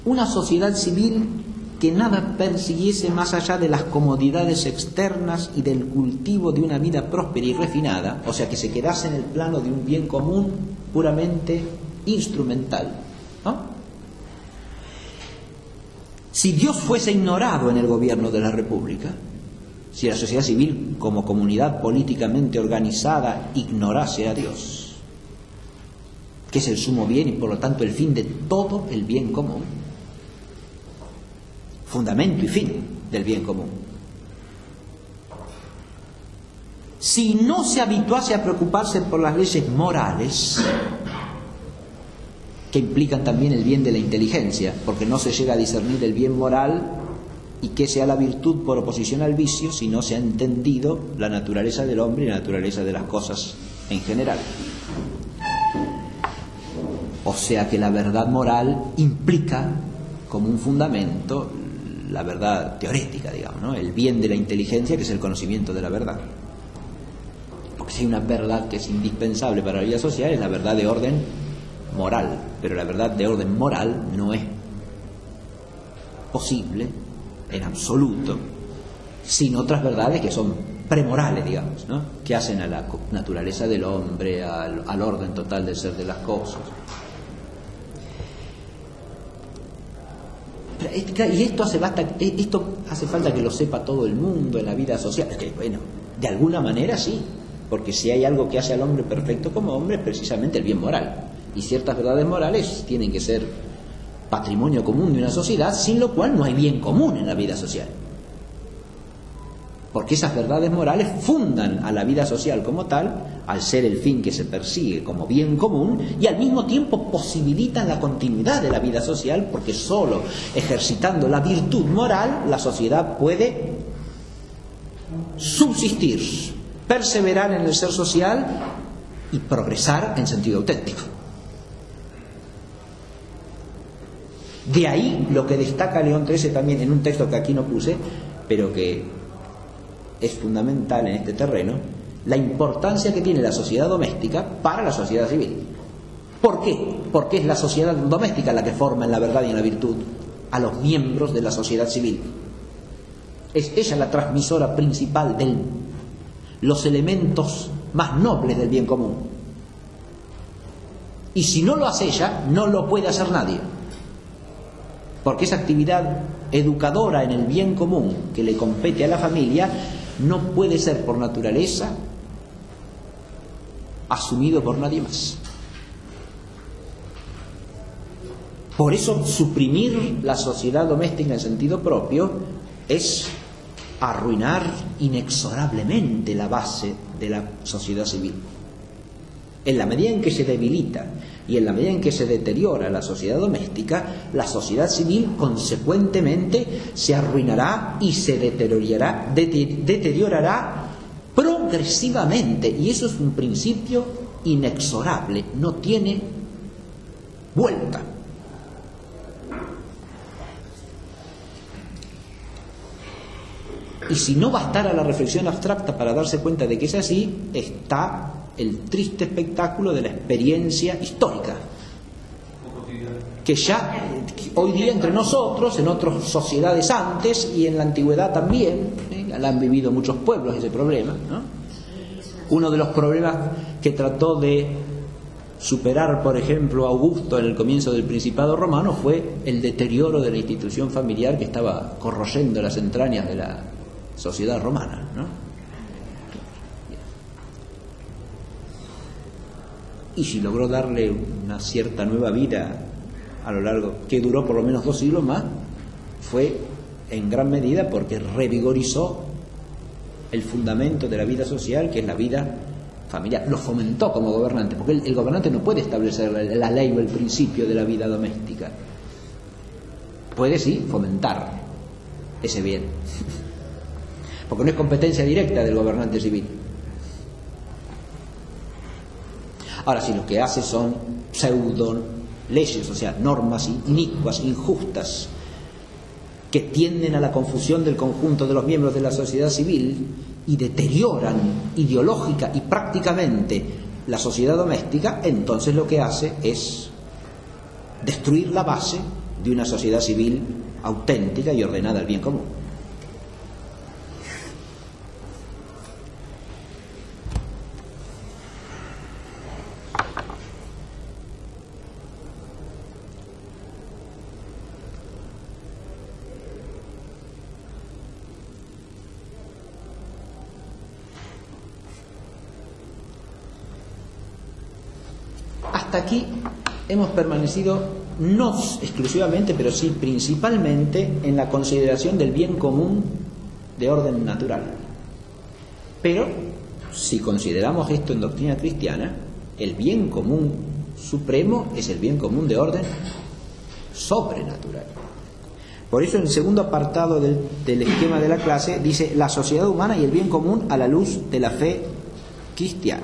una sociedad civil que nada persiguiese más allá de las comodidades externas y del cultivo de una vida próspera y refinada, o sea, que se quedase en el plano de un bien común puramente instrumental, ¿no? Si Dios fuese ignorado en el gobierno de la República, si la sociedad civil como comunidad políticamente organizada ignorase a Dios, que es el sumo bien y por lo tanto el fin de todo el bien común, fundamento y fin del bien común, si no se habituase a preocuparse por las leyes morales, que implican también el bien de la inteligencia, porque no se llega a discernir el bien moral y que sea la virtud por oposición al vicio si no se ha entendido la naturaleza del hombre y la naturaleza de las cosas en general. O sea que la verdad moral implica como un fundamento la verdad teorética, digamos, ¿no? El bien de la inteligencia, que es el conocimiento de la verdad. Porque si hay una verdad que es indispensable para la vida social, es la verdad de orden moral, pero la verdad de orden moral no es posible en absoluto sin otras verdades que son premorales, digamos, ¿no? Que hacen a la naturaleza del hombre, al orden total del ser de las cosas. Y esto hace falta que lo sepa todo el mundo en la vida social. Es que, bueno, de alguna manera sí, porque si hay algo que hace al hombre perfecto como hombre es precisamente el bien moral. Y ciertas verdades morales tienen que ser patrimonio común de una sociedad, sin lo cual no hay bien común en la vida social. Porque esas verdades morales fundan a la vida social como tal, al ser el fin que se persigue como bien común, y al mismo tiempo posibilitan la continuidad de la vida social, porque solo ejercitando la virtud moral la sociedad puede subsistir, perseverar en el ser social y progresar en sentido auténtico. De ahí lo que destaca León XIII también en un texto que aquí no puse, pero que es fundamental en este terreno, la importancia que tiene la sociedad doméstica para la sociedad civil. ¿Por qué? Porque es la sociedad doméstica la que forma en la verdad y en la virtud a los miembros de la sociedad civil. Es ella la transmisora principal de los elementos más nobles del bien común. Y si no lo hace ella, no lo puede hacer nadie. Porque esa actividad educadora en el bien común que le compete a la familia no puede ser por naturaleza asumido por nadie más. Por eso suprimir la sociedad doméstica en sentido propio es arruinar inexorablemente la base de la sociedad civil. En la medida en que se debilita y en la medida en que se deteriora la sociedad doméstica, la sociedad civil consecuentemente se arruinará y se deteriorará progresivamente, y eso es un principio inexorable, no tiene vuelta. Y si no bastara la reflexión abstracta para darse cuenta de que es así, está el triste espectáculo de la experiencia histórica, que ya hoy día entre nosotros, en otras sociedades antes y en la antigüedad también, la han vivido muchos pueblos ese problema, ¿no? Uno de los problemas que trató de superar, por ejemplo, Augusto en el comienzo del Principado romano fue el deterioro de la institución familiar que estaba corroyendo las entrañas de la sociedad romana, ¿no? Y si logró darle una cierta nueva vida a lo largo, que duró por lo menos 2 siglos más, fue en gran medida porque revigorizó el fundamento de la vida social, que es la vida familiar. Lo fomentó como gobernante, porque el gobernante no puede establecer la ley o el principio de la vida doméstica. Puede sí fomentar ese bien, porque no es competencia directa del gobernante civil. Ahora, si lo que hace son pseudo leyes, o sea, normas inicuas, injustas, que tienden a la confusión del conjunto de los miembros de la sociedad civil y deterioran ideológica y prácticamente la sociedad doméstica, entonces lo que hace es destruir la base de una sociedad civil auténtica y ordenada al bien común. Hasta aquí hemos permanecido no exclusivamente, pero sí principalmente en la consideración del bien común de orden natural. Pero si consideramos esto en doctrina cristiana, el bien común supremo es el bien común de orden sobrenatural. Por eso en el segundo apartado del esquema de la clase dice la sociedad humana y el bien común a la luz de la fe cristiana.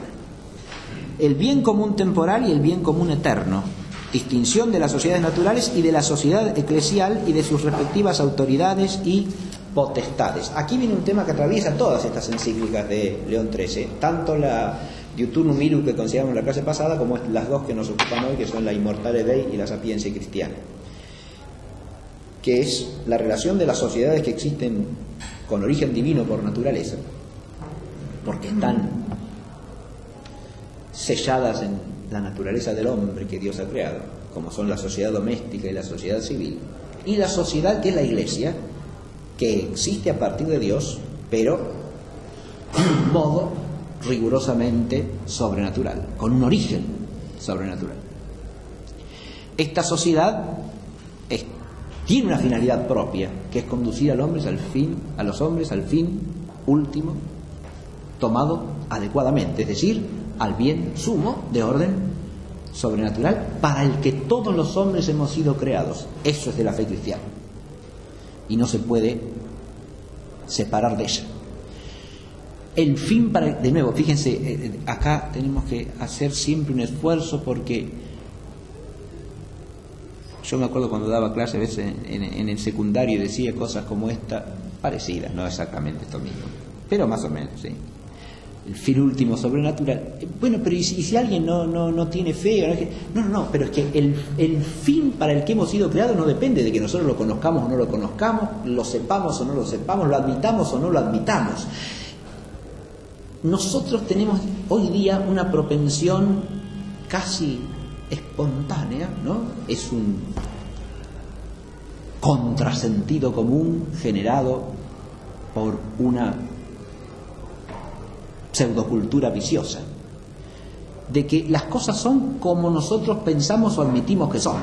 El bien común temporal y el bien común eterno, distinción de las sociedades naturales y de la sociedad eclesial y de sus respectivas autoridades y potestades. Aquí viene un tema que atraviesa todas estas encíclicas de León XIII, tanto la Diuturnum Mirum que consideramos en la clase pasada, como las dos que nos ocupan hoy, que son la Immortale Dei y la Sapientia Cristiana, que es la relación de las sociedades que existen con origen divino por naturaleza, porque están selladas en la naturaleza del hombre que Dios ha creado, como son la sociedad doméstica y la sociedad civil, y la sociedad que es la Iglesia, que existe a partir de Dios, pero de un modo rigurosamente sobrenatural, con un origen sobrenatural. Esta sociedad tiene una finalidad propia, que es conducir a los hombres al fin último, tomado adecuadamente, es decir, al bien sumo de orden sobrenatural para el que todos los hombres hemos sido creados. Eso es de la fe cristiana y no se puede separar de ella. El fin de nuevo, fíjense, acá tenemos que hacer siempre un esfuerzo, porque yo me acuerdo cuando daba clase a veces en el secundario decía cosas como esta, parecidas, no exactamente esto mismo, pero más o menos, sí. El fin último sobrenatural. Bueno, pero ¿y si alguien no tiene fe? No, pero es que el fin para el que hemos sido creados no depende de que nosotros lo conozcamos o no lo conozcamos, lo sepamos o no lo sepamos, lo admitamos o no lo admitamos. Nosotros tenemos hoy día una propensión casi espontánea, ¿no? Es un contrasentido común generado por una pseudocultura viciosa, de que las cosas son como nosotros pensamos o admitimos que son.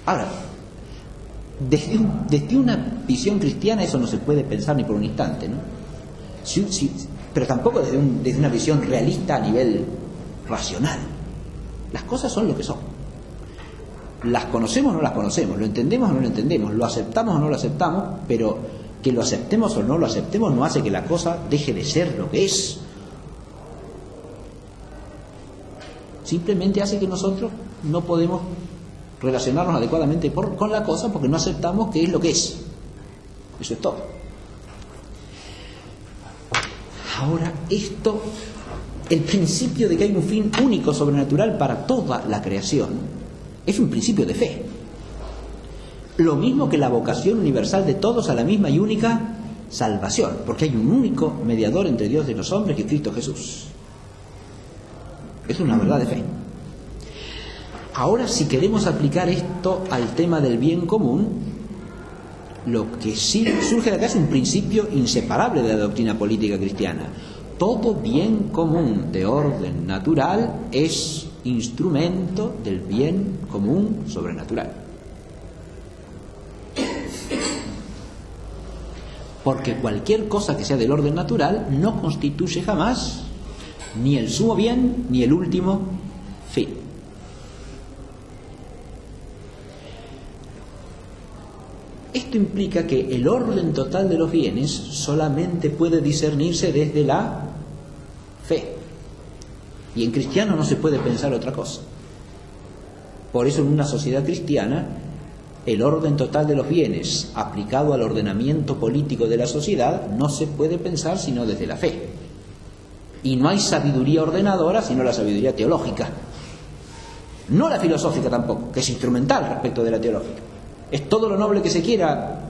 Ahora, desde una visión cristiana eso no se puede pensar ni por un instante, ¿no? Pero tampoco desde una visión realista a nivel racional. Las cosas son lo que son. Las conocemos o no las conocemos, lo entendemos o no lo entendemos, lo aceptamos o no lo aceptamos, pero que lo aceptemos o no lo aceptemos no hace que la cosa deje de ser lo que es. Simplemente hace que nosotros no podemos relacionarnos adecuadamente con la cosa porque no aceptamos que es lo que es. Eso es todo. Ahora, el principio de que hay un fin único sobrenatural para toda la creación, es un principio de fe. Lo mismo que la vocación universal de todos a la misma y única salvación, porque hay un único mediador entre Dios y los hombres, que es Cristo Jesús. Es una verdad de fe. Ahora, si queremos aplicar esto al tema del bien común, lo que sí surge de acá es un principio inseparable de la doctrina política cristiana. Todo bien común de orden natural es instrumento del bien común sobrenatural. Porque cualquier cosa que sea del orden natural no constituye jamás ni el sumo bien ni el último fin. Esto implica que el orden total de los bienes solamente puede discernirse desde la fe. Y en cristiano no se puede pensar otra cosa. Por eso en una sociedad cristiana, el orden total de los bienes aplicado al ordenamiento político de la sociedad no se puede pensar sino desde la fe. Y no hay sabiduría ordenadora sino la sabiduría teológica. No la filosófica tampoco, que es instrumental respecto de la teológica. Es todo lo noble que se quiera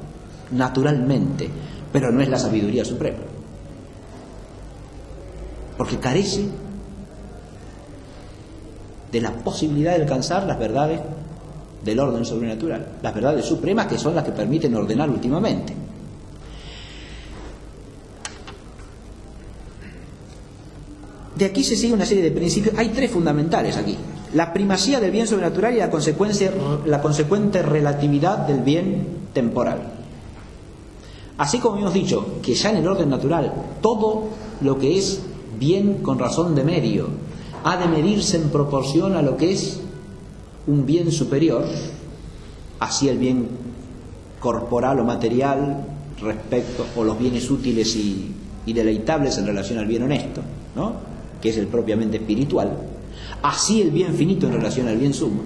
naturalmente, pero no es la sabiduría suprema. Porque carece de la posibilidad de alcanzar las verdades del orden sobrenatural, las verdades supremas, que son las que permiten ordenar últimamente. De aquí se sigue una serie de principios. Hay tres fundamentales aquí: la primacía del bien sobrenatural y la consecuente relatividad del bien temporal. Así como hemos dicho que ya en el orden natural todo lo que es bien con razón de medio ha de medirse en proporción a lo que es un bien superior, así el bien corporal o material respecto, o los bienes útiles y deleitables en relación al bien honesto, ¿no?, que es el propiamente espiritual, así el bien finito en relación al bien sumo.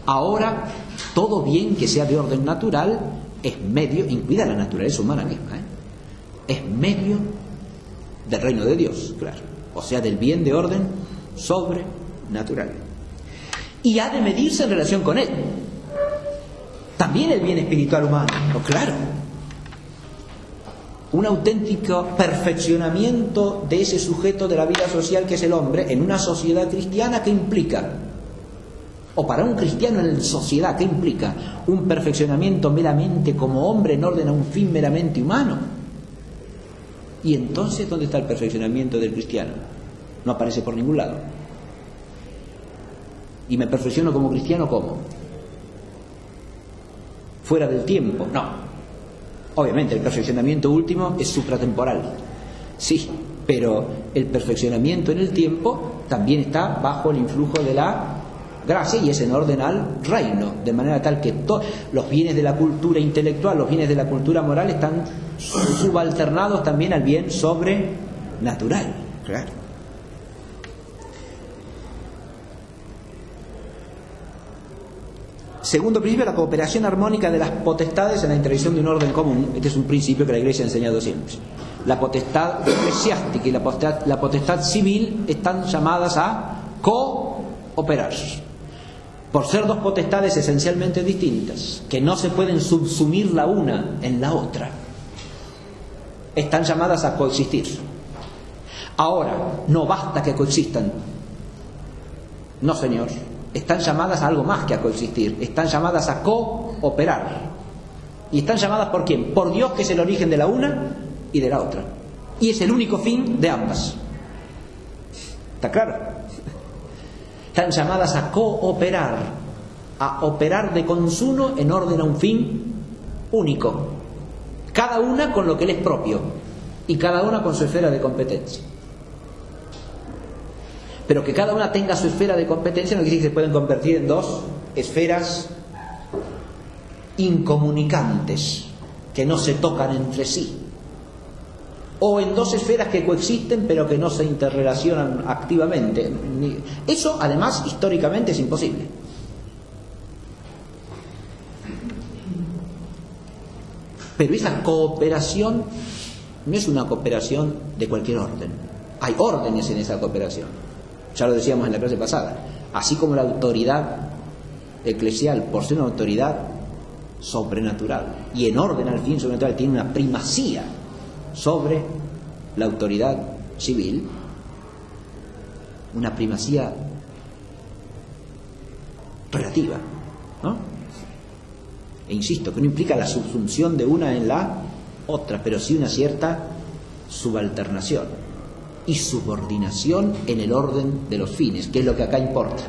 Ahora, todo bien que sea de orden natural es medio, incluida la naturaleza humana misma, es medio del reino de Dios, claro, o sea, del bien de orden sobrenatural. Y ha de medirse en relación con él. También el bien espiritual humano, claro. Un auténtico perfeccionamiento de ese sujeto de la vida social que es el hombre en una sociedad cristiana, ¿qué implica? O para un cristiano en sociedad, ¿qué implica? Un perfeccionamiento meramente como hombre en orden a un fin meramente humano. Y entonces, ¿dónde está el perfeccionamiento del cristiano? No aparece por ningún lado. ¿Y me perfecciono como cristiano cómo? ¿Fuera del tiempo? No. Obviamente el perfeccionamiento último es supratemporal, sí, pero el perfeccionamiento en el tiempo también está bajo el influjo de la gracia y es en orden al reino, de manera tal que los bienes de la cultura intelectual, los bienes de la cultura moral están subalternados también al bien sobrenatural, claro. Segundo principio, la cooperación armónica de las potestades en la intervención de un orden común. Este es un principio que la Iglesia ha enseñado siempre. La potestad eclesiástica y la potestad civil están llamadas a cooperar. Por ser dos potestades esencialmente distintas, que no se pueden subsumir la una en la otra, están llamadas a coexistir. Ahora, no basta que coexistan. No, señor. Están llamadas a algo más que a coexistir, están llamadas a cooperar. ¿Y están llamadas por quién? Por Dios, que es el origen de la una y de la otra. Y es el único fin de ambas. ¿Está claro? Están llamadas a cooperar, a operar de consuno en orden a un fin único. Cada una con lo que le es propio y cada una con su esfera de competencia. Pero que cada una tenga su esfera de competencia no quiere decir que se pueden convertir en dos esferas incomunicantes, que no se tocan entre sí, o en dos esferas que coexisten pero que no se interrelacionan activamente. Eso, además, históricamente es imposible. Pero esa cooperación no es una cooperación de cualquier orden. Hay órdenes en esa cooperación. Ya lo decíamos en la clase pasada. Así como la autoridad eclesial, por ser una autoridad sobrenatural. Y en orden al fin sobrenatural tiene una primacía sobre la autoridad civil, una primacía relativa, ¿no? E insisto, que no implica la subsunción de una en la otra, pero sí una cierta subalternación y subordinación en el orden de los fines, que es lo que acá importa.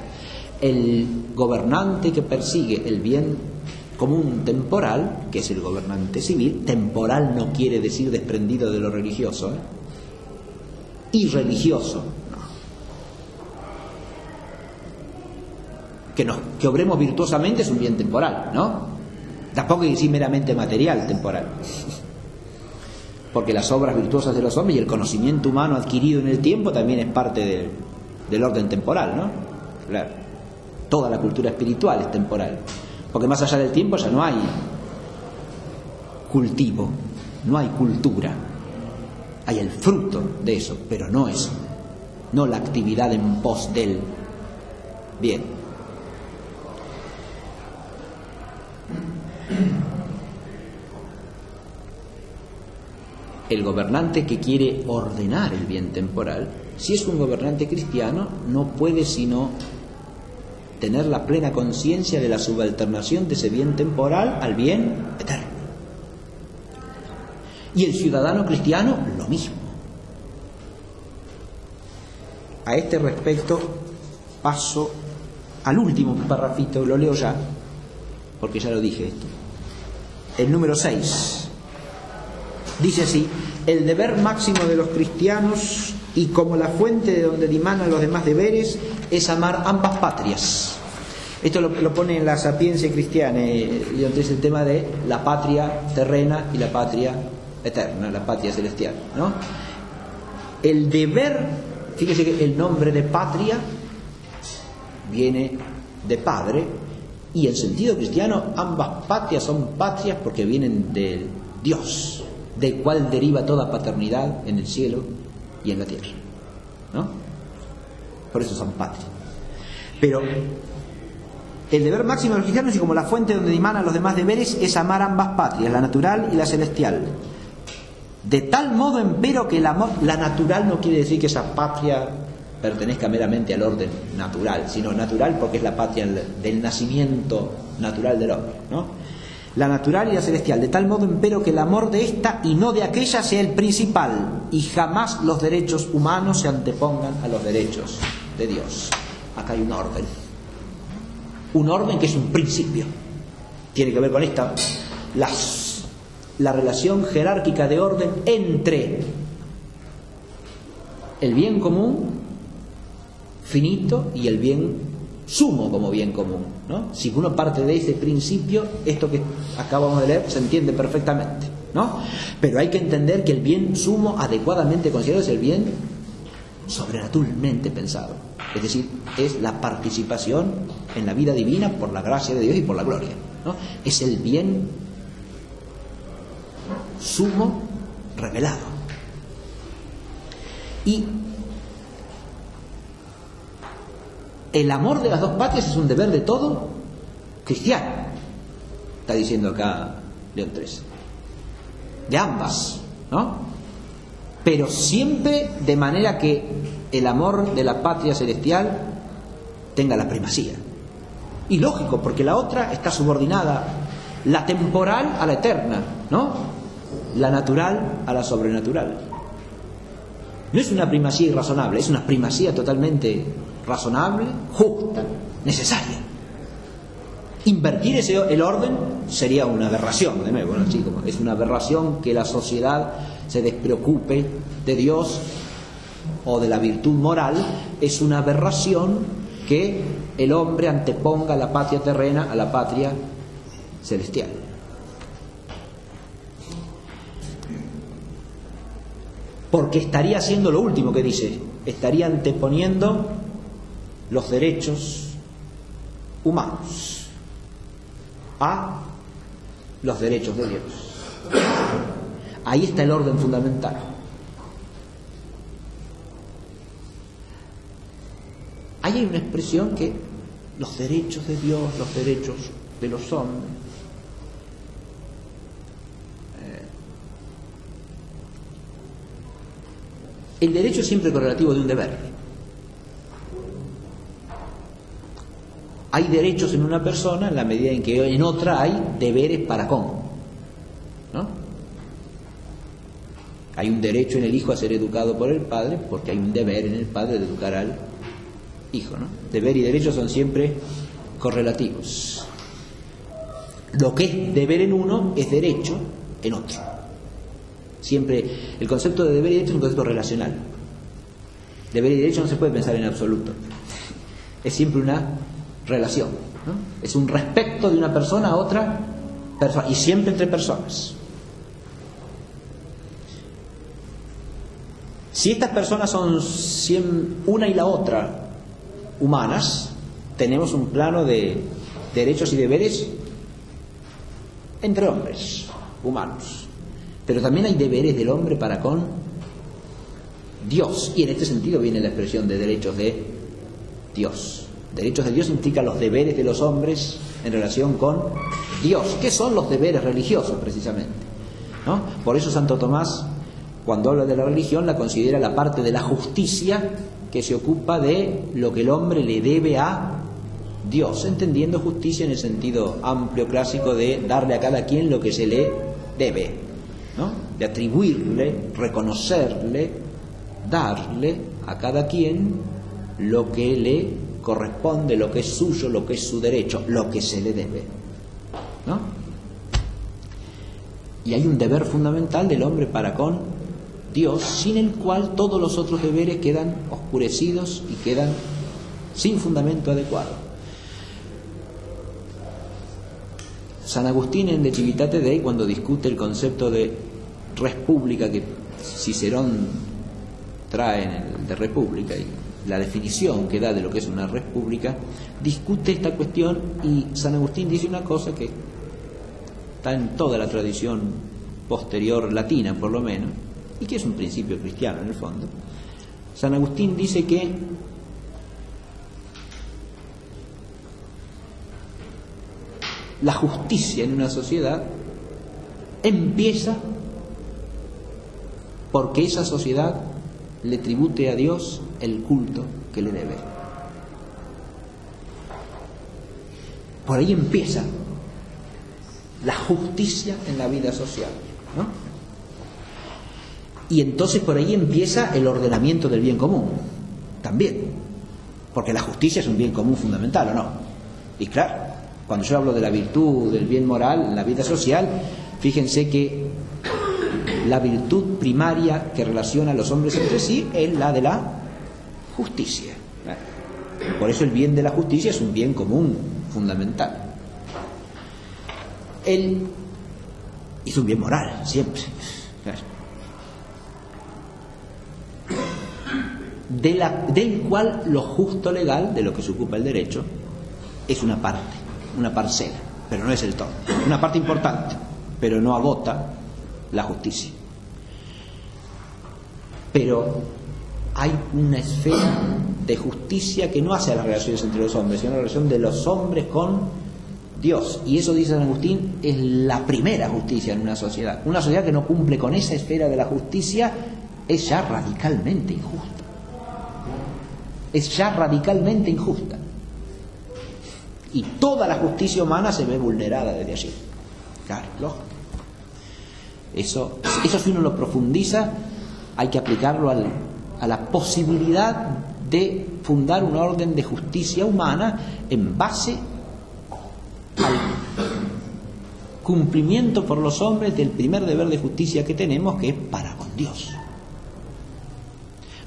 El gobernante que persigue el bien común temporal, que es el gobernante civil, temporal no quiere decir desprendido de lo religioso, irreligioso, no. Que obremos virtuosamente es un bien temporal, ¿no? Tampoco hay que decir meramente material temporal, porque las obras virtuosas de los hombres y el conocimiento humano adquirido en el tiempo también es parte del orden temporal, ¿no? Claro. Toda la cultura espiritual es temporal, porque más allá del tiempo ya no hay cultivo, no hay cultura, hay el fruto de eso, pero no eso, no la actividad en pos del bien. El gobernante que quiere ordenar el bien temporal, si es un gobernante cristiano, no puede sino tener la plena conciencia de la subalternación de ese bien temporal al bien eterno. Y el ciudadano cristiano, lo mismo. A este respecto paso al último parrafito, lo leo ya, porque ya lo dije esto. El número 6. Dice así: el deber máximo de los cristianos, y como la fuente de donde dimanan los demás deberes, es amar ambas patrias. Esto lo pone en la Sapiencia Cristiana, y es el tema de la patria terrena y la patria eterna, la patria celestial, ¿no? El deber, fíjese que el nombre de patria viene de padre, y en sentido cristiano ambas patrias son patrias porque vienen de Dios, del cual deriva toda paternidad en el cielo y en la tierra, ¿no? Por eso son patrias. Pero el deber máximo de los cristianos, y como la fuente donde dimanan los demás deberes, es amar ambas patrias, la natural y la celestial. De tal modo, empero, que la natural no quiere decir que esa patria pertenezca meramente al orden natural, sino natural porque es la patria del nacimiento natural del hombre, ¿no? La natural y la celestial, de tal modo, empero, que el amor de esta y no de aquella sea el principal, y jamás los derechos humanos se antepongan a los derechos de Dios. Acá hay un orden que es un principio. Tiene que ver con esta, la relación jerárquica de orden entre el bien común finito y el bien sumo como bien común, ¿no? Si uno parte de ese principio, esto que acabamos de leer se entiende perfectamente, ¿no? Pero hay que entender que el bien sumo adecuadamente considerado es el bien sobrenaturalmente pensado, es decir, es la participación en la vida divina por la gracia de Dios y por la gloria, ¿no? Es el bien sumo revelado. Y el amor de las dos patrias es un deber de todo cristiano, está diciendo acá León XIII, de ambas, ¿no? Pero siempre de manera que el amor de la patria celestial tenga la primacía. Y lógico, porque la otra está subordinada, la temporal a la eterna, ¿no? La natural a la sobrenatural. No es una primacía irrazonable, es una primacía totalmente razonable, justa, necesaria. Invertir el orden sería una aberración, de nuevo, ¿no? Así como es una aberración que la sociedad se despreocupe de Dios o de la virtud moral, es una aberración que el hombre anteponga la patria terrena a la patria celestial. Porque estaría haciendo lo último que dice, estaría anteponiendo los derechos humanos a los derechos de Dios. Ahí está el orden fundamental. Ahí hay una expresión que los derechos de Dios, los derechos de los hombres, El derecho es siempre correlativo de un deber. Hay derechos en una persona en la medida en que en otra hay deberes para con, ¿no? Hay un derecho en el hijo a ser educado por el padre porque hay un deber en el padre de educar al hijo, ¿no? Deber y derecho son siempre correlativos. Lo que es deber en uno es derecho en otro. Siempre el concepto de deber y derecho es un concepto relacional. Deber y derecho no se puede pensar en absoluto. Es siempre una relación, ¿no? Es un respecto de una persona a otra persona, y siempre entre personas. Si estas personas son una y la otra humanas, tenemos un plano de derechos y deberes entre hombres humanos, pero también hay deberes del hombre para con Dios, y en este sentido viene la expresión de derechos de Dios. Derechos de Dios implican los deberes de los hombres en relación con Dios. ¿Qué son los deberes religiosos precisamente? ¿No? Por eso Santo Tomás, cuando habla de la religión, la considera la parte de la justicia que se ocupa de lo que el hombre le debe a Dios, entendiendo justicia en el sentido amplio clásico de darle a cada quien lo que se le debe, ¿no? De atribuirle, reconocerle, darle a cada quien lo que le corresponde, lo que es suyo, lo que es su derecho, lo que se le debe, ¿no? Y hay un deber fundamental del hombre para con Dios, sin el cual todos los otros deberes quedan oscurecidos y quedan sin fundamento adecuado. San Agustín en De Civitate Dei, cuando discute el concepto de res publica que Cicerón trae en el de república y la definición que da de lo que es una república, discute esta cuestión, y San Agustín dice una cosa que está en toda la tradición posterior latina, por lo menos, y que es un principio cristiano en el fondo. San Agustín dice que la justicia en una sociedad empieza porque esa sociedad le tribute a Dios el culto que le debe. Por ahí empieza la justicia en la vida social, ¿no? Y entonces por ahí empieza el ordenamiento del bien común, también, porque la justicia es un bien común fundamental, ¿o no? Y claro, cuando yo hablo de la virtud, del bien moral en la vida social, fíjense que la virtud primaria que relaciona a los hombres entre sí es la de la justicia. Por eso el bien de la justicia es un bien común fundamental. Es un bien moral, siempre. Del cual lo justo legal, de lo que se ocupa el derecho, es una parte, una parcela, pero no es el todo. Una parte importante, pero no agota la justicia. Pero hay una esfera de justicia que no hace a las relaciones entre los hombres, sino a la relación de los hombres con Dios. Y eso, dice San Agustín, es la primera justicia en una sociedad. Una sociedad que no cumple con esa esfera de la justicia es ya radicalmente injusta. Es ya radicalmente injusta. Y toda la justicia humana se ve vulnerada desde allí. Claro, lógico. Eso si uno lo profundiza, hay que aplicarlo a la posibilidad de fundar un orden de justicia humana en base al cumplimiento por los hombres del primer deber de justicia que tenemos, que es para con Dios.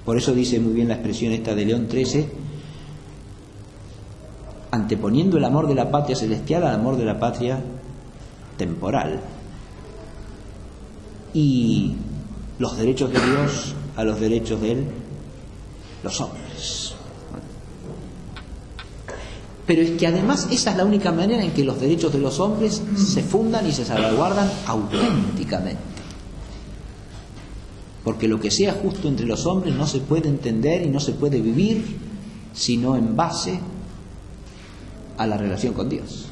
Por eso dice muy bien la expresión esta de León XIII, anteponiendo el amor de la patria celestial al amor de la patria temporal, y los derechos de Dios a los derechos de los hombres. Pero es que además esa es la única manera en que los derechos de los hombres se fundan y se salvaguardan auténticamente. Porque lo que sea justo entre los hombres no se puede entender y no se puede vivir sino en base a la relación con Dios.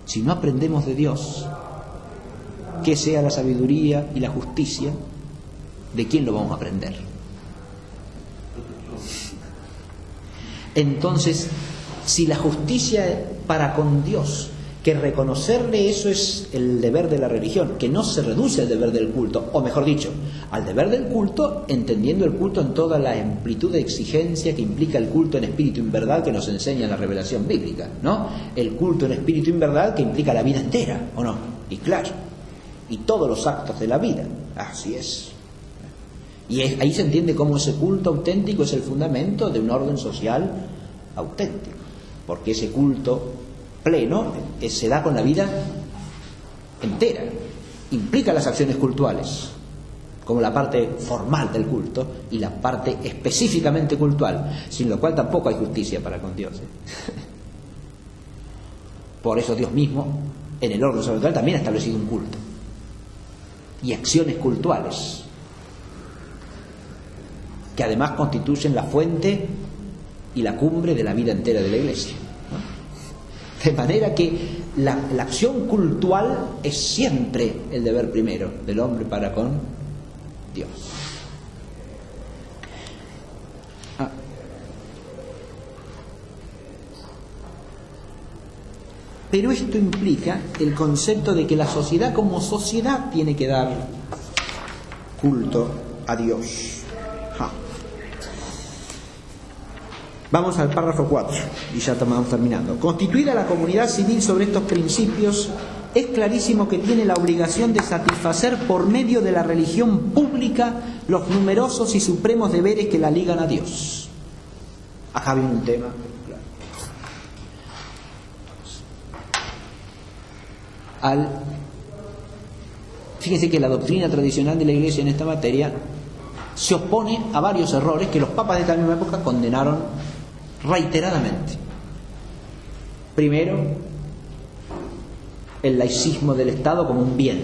Si no aprendemos de Dios, que sea la sabiduría y la justicia, ¿de quién lo vamos a aprender? Entonces, si la justicia para con Dios, que reconocerle eso es el deber de la religión, que no se reduce al deber del culto, o mejor dicho, al deber del culto, entendiendo el culto en toda la amplitud de exigencia que implica el culto en espíritu y en verdad que nos enseña la revelación bíblica, ¿no? El culto en espíritu y en verdad que implica la vida entera, ¿o no? Y claro, y todos los actos de la vida, así es. Y ahí se entiende cómo ese culto auténtico es el fundamento de un orden social auténtico, porque ese culto pleno se da con la vida entera, implica las acciones cultuales como la parte formal del culto y la parte específicamente cultual, sin lo cual tampoco hay justicia para con Dios. Por eso Dios mismo en el orden sobrenatural también ha establecido un culto y acciones cultuales que además constituyen la fuente y la cumbre de la vida entera de la Iglesia. De manera que la acción cultual es siempre el deber primero del hombre para con Dios. Pero esto implica el concepto de que la sociedad como sociedad tiene que dar culto a Dios. Vamos al párrafo 4 y ya estamos terminando. Constituida la comunidad civil sobre estos principios, es clarísimo que tiene la obligación de satisfacer por medio de la religión pública los numerosos y supremos deberes que la ligan a Dios. Acá viene un tema claro. Fíjense que la doctrina tradicional de la Iglesia en esta materia se opone a varios errores que los papas de esta misma época condenaron reiteradamente. Primero, el laicismo del Estado como un bien.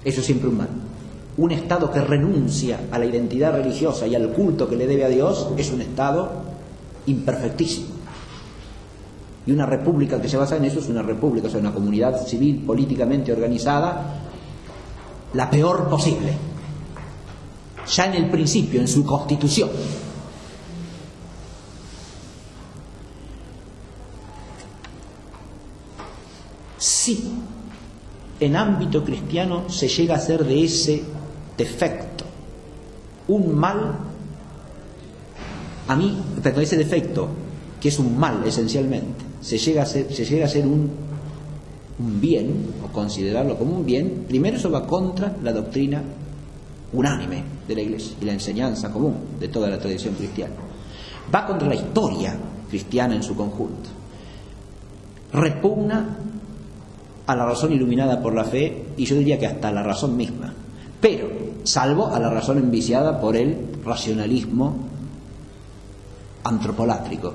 Eso es siempre un mal. Un Estado que renuncia a la identidad religiosa y al culto que le debe a Dios es un Estado imperfectísimo. Y una república que se basa en eso es una república, o sea, una comunidad civil políticamente organizada, la peor posible. Ya en el principio, en su constitución. Sí, en ámbito cristiano se llega a hacer de ese defecto un mal, ese defecto, que es un mal esencialmente, se llega a ser un bien, o considerarlo como un bien. Primero, eso va contra la doctrina unánime de la Iglesia y la enseñanza común de toda la tradición cristiana. Va contra la historia cristiana en su conjunto. Repugna a la razón iluminada por la fe, y yo diría que hasta a la razón misma, pero salvo a la razón enviciada por el racionalismo antropolátrico,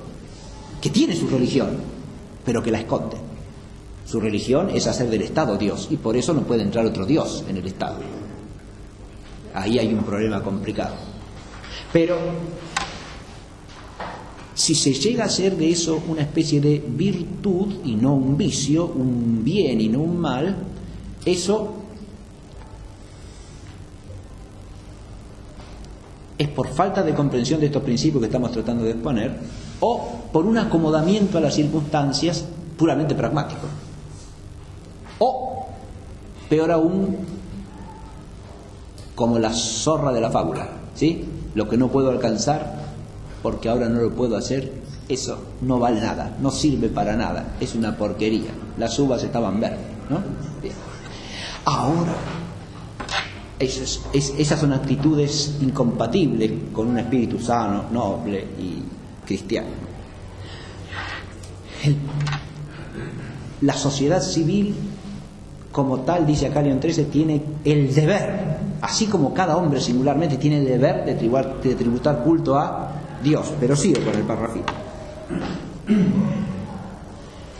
que tiene su religión, pero que la esconde. Su religión es hacer del Estado Dios, y por eso no puede entrar otro Dios en el Estado. Ahí hay un problema complicado. Pero si se llega a hacer de eso una especie de virtud y no un vicio, un bien y no un mal, eso es por falta de comprensión de estos principios que estamos tratando de exponer, o por un acomodamiento a las circunstancias puramente pragmático, o peor aún, como la zorra de la fábula, ¿sí? Lo que no puedo alcanzar porque ahora no lo puedo hacer, eso no vale nada, no sirve para nada, es una porquería. Las uvas estaban verdes, ¿no? Bien. Ahora, esas son actitudes incompatibles con un espíritu sano, noble y cristiano. La sociedad civil, como tal, dice acá León XIII, tiene el deber, así como cada hombre singularmente tiene el deber de tributar culto a Dios. Pero sigo con el parrafito.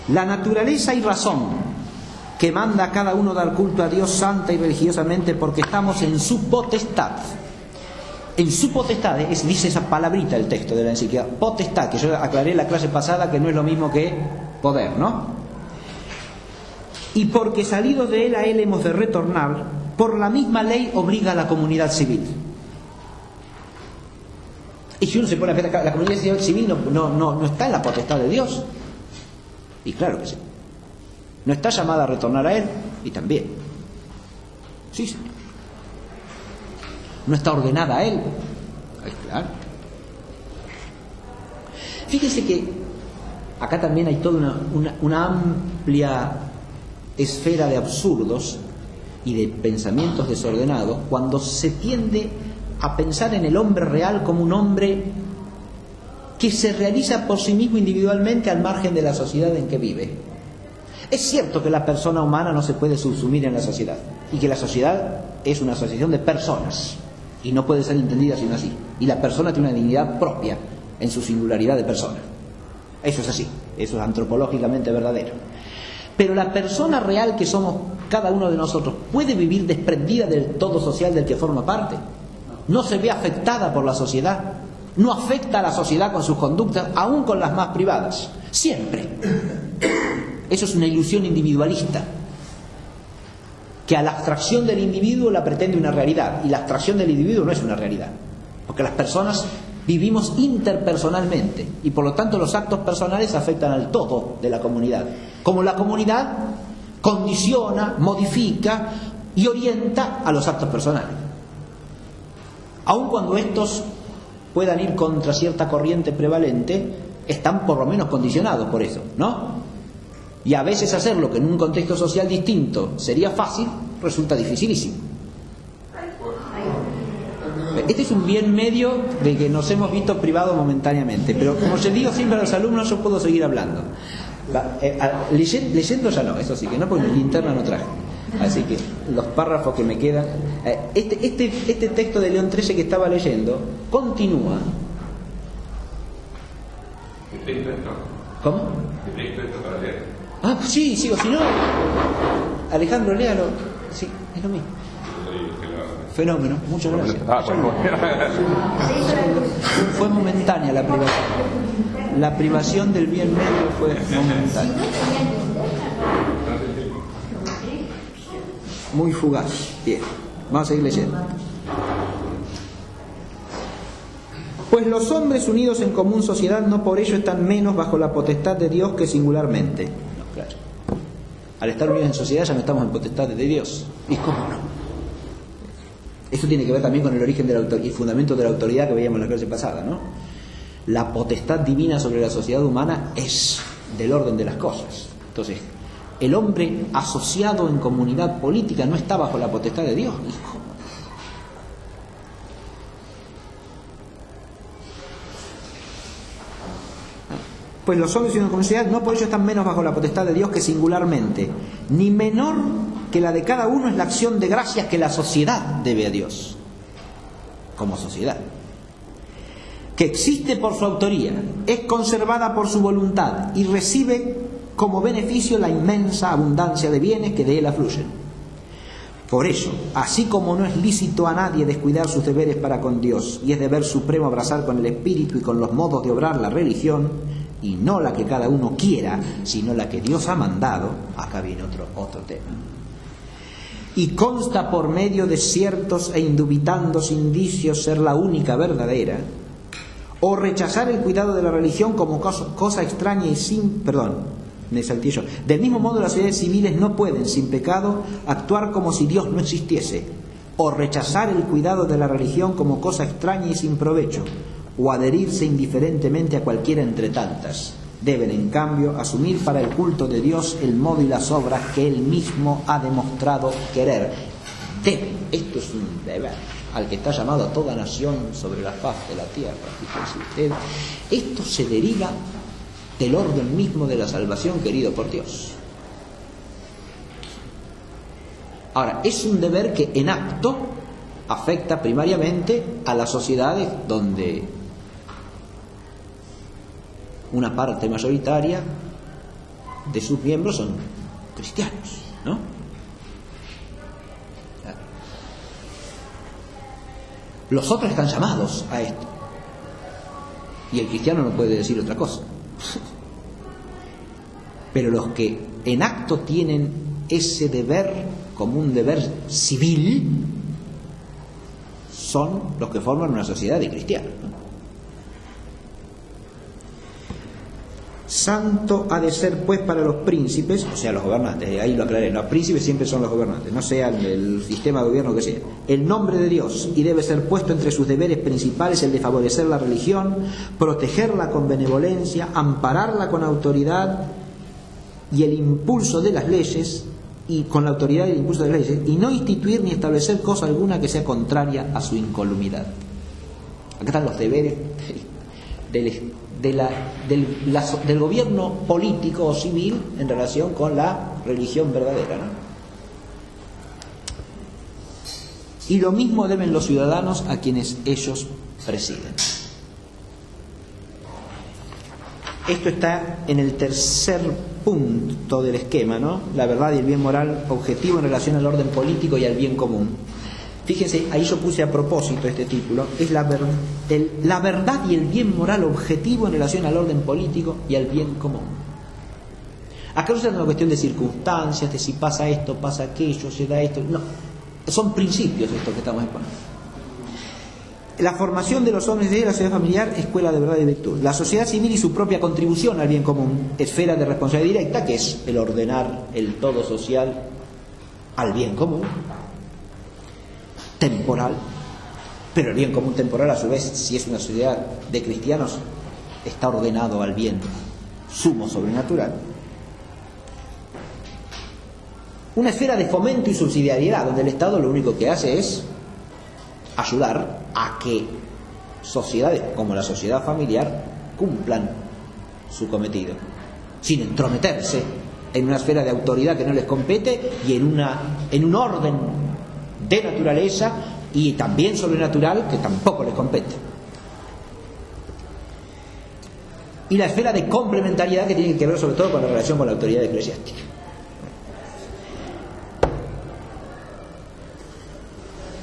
La naturaleza y razón que manda a cada uno dar culto a Dios santa y religiosamente, porque estamos en su potestad. En su potestad, dice esa palabrita el texto de la encíclica, potestad, que yo aclaré en la clase pasada que no es lo mismo que poder, ¿no? Y porque salidos de él a él hemos de retornar, por la misma ley obliga a la comunidad civil. Y si uno se pone a ver, la comunidad civil no está en la potestad de Dios. Y claro que sí. No está llamada a retornar a Él, y también. Sí, sí. No está ordenada a Él. Claro. Fíjese que acá también hay toda una amplia esfera de absurdos y de pensamientos desordenados cuando se tiende a pensar en el hombre real como un hombre que se realiza por sí mismo individualmente al margen de la sociedad en que vive. Es cierto que la persona humana no se puede subsumir en la sociedad y que la sociedad es una asociación de personas y no puede ser entendida sino así. Y la persona tiene una dignidad propia en su singularidad de persona. Eso es así, eso es antropológicamente verdadero. Pero la persona real que somos cada uno de nosotros puede vivir desprendida del todo social del que forma parte. No se ve afectada por la sociedad, no afecta a la sociedad con sus conductas, aún con las más privadas, siempre. Eso es una ilusión individualista, que a la abstracción del individuo la pretende una realidad, y la abstracción del individuo no es una realidad, porque las personas vivimos interpersonalmente, y por lo tanto los actos personales afectan al todo de la comunidad, como la comunidad condiciona, modifica y orienta a los actos personales. Aun cuando estos puedan ir contra cierta corriente prevalente, están por lo menos condicionados por eso, ¿no? Y a veces hacerlo que en un contexto social distinto sería fácil, resulta dificilísimo. Este es un bien medio de que nos hemos visto privados momentáneamente, pero como les digo siempre a los alumnos, yo puedo seguir hablando. Leyendo ya no, eso sí que no, porque mi linterna no traje. Así que los párrafos que me quedan... Este texto de León XIII que estaba leyendo continúa. ¿Cómo? Ah, pues sí, sigo, si no... Alejandro, léalo. Sí, es lo mismo. Fenómeno, muchas gracias. Fue momentánea la privación. La privación del bien medio fue momentánea. Muy fugaz. Bien, vamos a seguir leyendo. Pues los hombres unidos en común sociedad no por ello están menos bajo la potestad de Dios que singularmente. No, claro. Al estar unidos en sociedad ya no estamos en potestad de Dios. ¿Y cómo no? Eso tiene que ver también con el origen de la y fundamento de la autoridad que veíamos en la clase pasada, ¿no? La potestad divina sobre la sociedad humana es del orden de las cosas. Entonces, el hombre asociado en comunidad política no está bajo la potestad de Dios. ¿Cómo? Pues los hombres en comunidad no por ello están menos bajo la potestad de Dios que singularmente, ni menor que la de cada uno es la acción de gracias que la sociedad debe a Dios, como sociedad, que existe por su autoría, es conservada por su voluntad y recibe como beneficio la inmensa abundancia de bienes que de él afluyen. Por ello, así como no es lícito a nadie descuidar sus deberes para con Dios, y es deber supremo abrazar con el espíritu y con los modos de obrar la religión, y no la que cada uno quiera, sino la que Dios ha mandado, acá viene otro tema. Y consta por medio de ciertos e indubitandos indicios ser la única verdadera, o rechazar el cuidado de la religión como cosa extraña y sin... Perdón, me salté yo. Del mismo modo las sociedades civiles no pueden, sin pecado, actuar como si Dios no existiese, o rechazar el cuidado de la religión como cosa extraña y sin provecho, o adherirse indiferentemente a cualquiera entre tantas. Deben, en cambio, asumir para el culto de Dios el modo y las obras que Él mismo ha demostrado querer. Deben. Esto es un deber al que está llamado a toda nación sobre la faz de la tierra. Fíjense ustedes, esto se deriva del orden mismo de la salvación querido por Dios. Ahora, es un deber que en acto afecta primariamente a las sociedades donde una parte mayoritaria de sus miembros son cristianos, ¿no? Los otros están llamados a esto. Y el cristiano no puede decir otra cosa. Pero los que en acto tienen ese deber como un deber civil, son los que forman una sociedad de cristianos, ¿no? Santo ha de ser pues para los príncipes, o sea, los gobernantes, ahí lo aclaré, los príncipes siempre son los gobernantes, no sea el sistema de gobierno que sea, el nombre de Dios, y debe ser puesto entre sus deberes principales el de favorecer la religión, protegerla con benevolencia, ampararla con autoridad y el impulso de las leyes, y con la autoridad y el impulso de las leyes, y no instituir ni establecer cosa alguna que sea contraria a su incolumidad. Acá están los deberes del gobierno político o civil en relación con la religión verdadera, ¿no? Y lo mismo deben los ciudadanos a quienes ellos presiden. Esto está en el tercer punto del esquema, ¿no? La verdad y el bien moral objetivo en relación al orden político y al bien común. Fíjense, ahí yo puse a propósito este título, es la verdad y el bien moral objetivo en relación al orden político y al bien común. Acá no es una cuestión de circunstancias, de si pasa esto, pasa aquello, se da esto, no, son principios estos que estamos exponiendo. La formación de los hombres de la sociedad familiar, escuela de verdad y virtud. La sociedad civil y su propia contribución al bien común, esfera de responsabilidad directa, que es el ordenar el todo social al bien común. Temporal, pero el bien común temporal, a su vez, si es una sociedad de cristianos, está ordenado al bien sumo sobrenatural. Una esfera de fomento y subsidiariedad, donde el Estado lo único que hace es ayudar a que sociedades como la sociedad familiar cumplan su cometido, sin entrometerse en una esfera de autoridad que no les compete y en un orden de naturaleza y también sobrenatural que tampoco les compete. Y la esfera de complementariedad que tiene que ver sobre todo con la relación con la autoridad eclesiástica.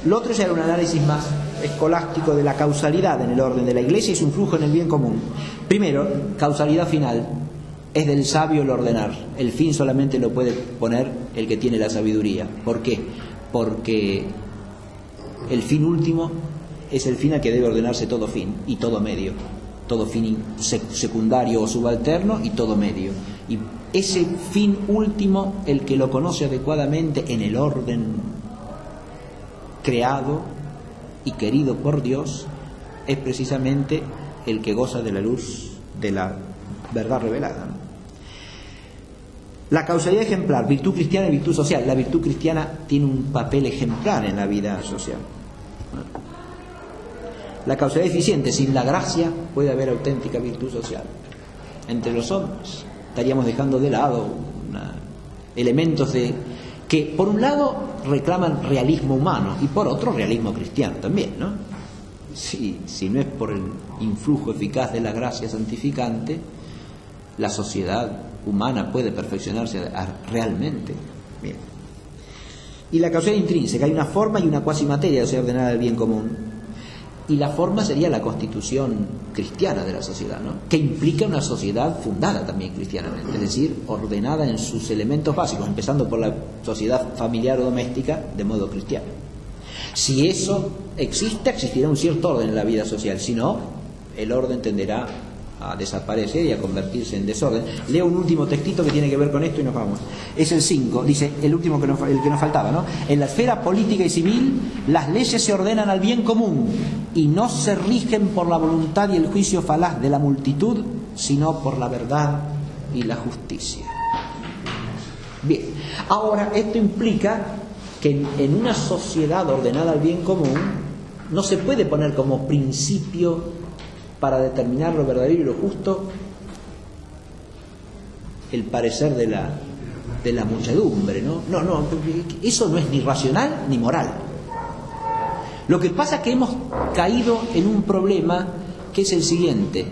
Lo otro es un análisis más escolástico de la causalidad en el orden de la Iglesia y su influjo en el bien común. Primero, causalidad final. Es del sabio el ordenar. El fin solamente lo puede poner el que tiene la sabiduría. ¿Por qué? Porque el fin último es el fin al que debe ordenarse todo fin y todo medio, todo fin secundario o subalterno y todo medio. Y ese fin último, el que lo conoce adecuadamente en el orden creado y querido por Dios, es precisamente el que goza de la luz de la verdad revelada, ¿no? La causalidad ejemplar, virtud cristiana y virtud social. La virtud cristiana tiene un papel ejemplar en la vida social. La causalidad eficiente, sin la gracia puede haber auténtica virtud social. Entre los hombres estaríamos dejando de lado elementos que por un lado reclaman realismo humano y por otro realismo cristiano también, ¿no? Si no es por el influjo eficaz de la gracia santificante, la sociedad humana puede perfeccionarse realmente. Bien. Y la causalidad intrínseca, hay una forma y una cuasi materia de ser ordenada del bien común. Y la forma sería la constitución cristiana de la sociedad, ¿no? Que implica una sociedad fundada también cristianamente, es decir, ordenada en sus elementos básicos, empezando por la sociedad familiar o doméstica de modo cristiano. Si eso existe, existirá un cierto orden en la vida social, si no, el orden tenderá a desaparecer y a convertirse en desorden. Leo un último textito que tiene que ver con esto y nos vamos. Es el 5, dice, el último el que nos faltaba, ¿no? En la esfera política y civil, las leyes se ordenan al bien común y no se rigen por la voluntad y el juicio falaz de la multitud, sino por la verdad y la justicia. Bien, ahora esto implica que en una sociedad ordenada al bien común no se puede poner como principio para determinar lo verdadero y lo justo el parecer de la muchedumbre, ¿no? No, eso no es ni racional ni moral. Lo que pasa es que hemos caído en un problema que es el siguiente.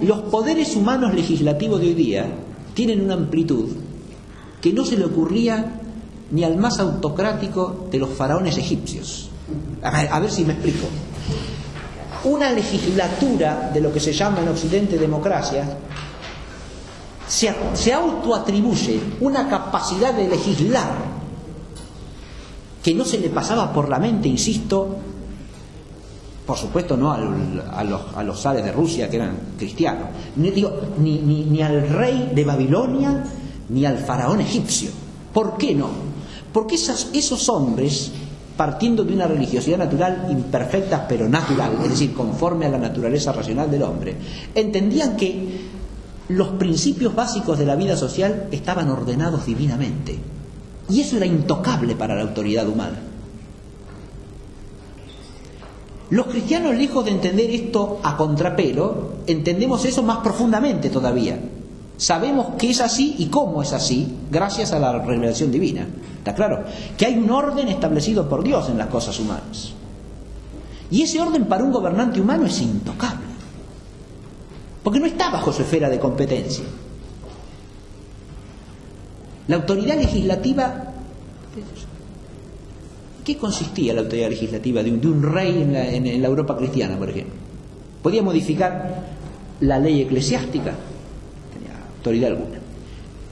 Los poderes humanos legislativos de hoy día tienen una amplitud que no se le ocurría ni al más autocrático de los faraones egipcios. A ver si me explico. Una legislatura de lo que se llama en Occidente democracia se autoatribuye una capacidad de legislar que no se le pasaba por la mente, insisto, por supuesto no a los zares de Rusia que eran cristianos, ni al rey de Babilonia, ni al faraón egipcio. ¿Por qué no? Porque esos hombres, partiendo de una religiosidad natural imperfecta pero natural, es decir, conforme a la naturaleza racional del hombre, entendían que los principios básicos de la vida social estaban ordenados divinamente. Y eso era intocable para la autoridad humana. Los cristianos, lejos de entender esto a contrapelo, entendemos eso más profundamente todavía. Sabemos que es así y cómo es así, gracias a la revelación divina. ¿Está claro? Que hay un orden establecido por Dios en las cosas humanas. Y ese orden para un gobernante humano es intocable. Porque no está bajo su esfera de competencia. La autoridad legislativa, ¿qué consistía la autoridad legislativa de un rey en la Europa cristiana, por ejemplo? Podía modificar la ley eclesiástica, no tenía autoridad alguna,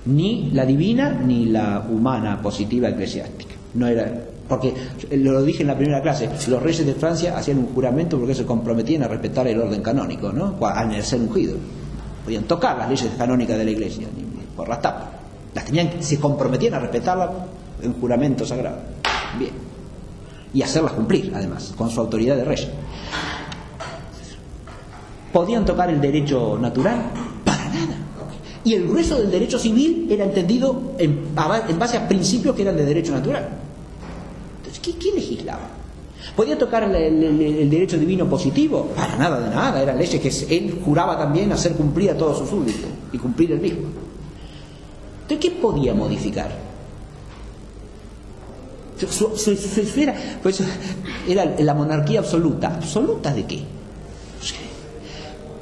ni la divina ni la humana positiva eclesiástica. No era, porque lo dije en la primera clase, los reyes de Francia hacían un juramento porque se comprometían a respetar el orden canónico, ¿no? Al ser ungido. Podían tocar las leyes canónicas de la Iglesia, ni por las tapas. Se comprometían a respetarlas en juramento sagrado. Bien. Y hacerlas cumplir, además, con su autoridad de rey. ¿Podían tocar el derecho natural? Para nada. Y el grueso del derecho civil era entendido en base a principios que eran de derecho natural. Entonces, ¿qué legislaba? ¿Podía tocar el derecho divino positivo? Para nada de nada. Eran leyes que él juraba también hacer cumplir a todos sus súbditos y cumplir el mismo. Entonces, ¿qué podía modificar? Su esfera, pues, era la monarquía absoluta. ¿Absoluta de qué?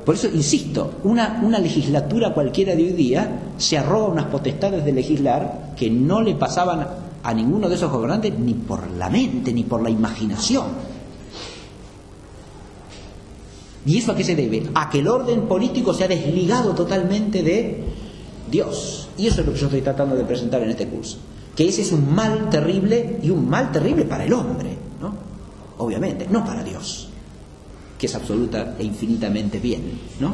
Por eso, insisto, una legislatura cualquiera de hoy día se arroga unas potestades de legislar que no le pasaban a ninguno de esos gobernantes ni por la mente, ni por la imaginación. ¿Y eso a qué se debe? A que el orden político se ha desligado totalmente de Dios. Y eso es lo que yo estoy tratando de presentar en este curso. Que ese es un mal terrible, y un mal terrible para el hombre, ¿no? Obviamente, no para Dios, que es absoluta e infinitamente bien, ¿no?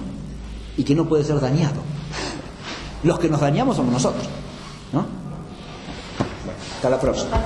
Y que no puede ser dañado. Los que nos dañamos somos nosotros, ¿no? Bueno, hasta la próxima.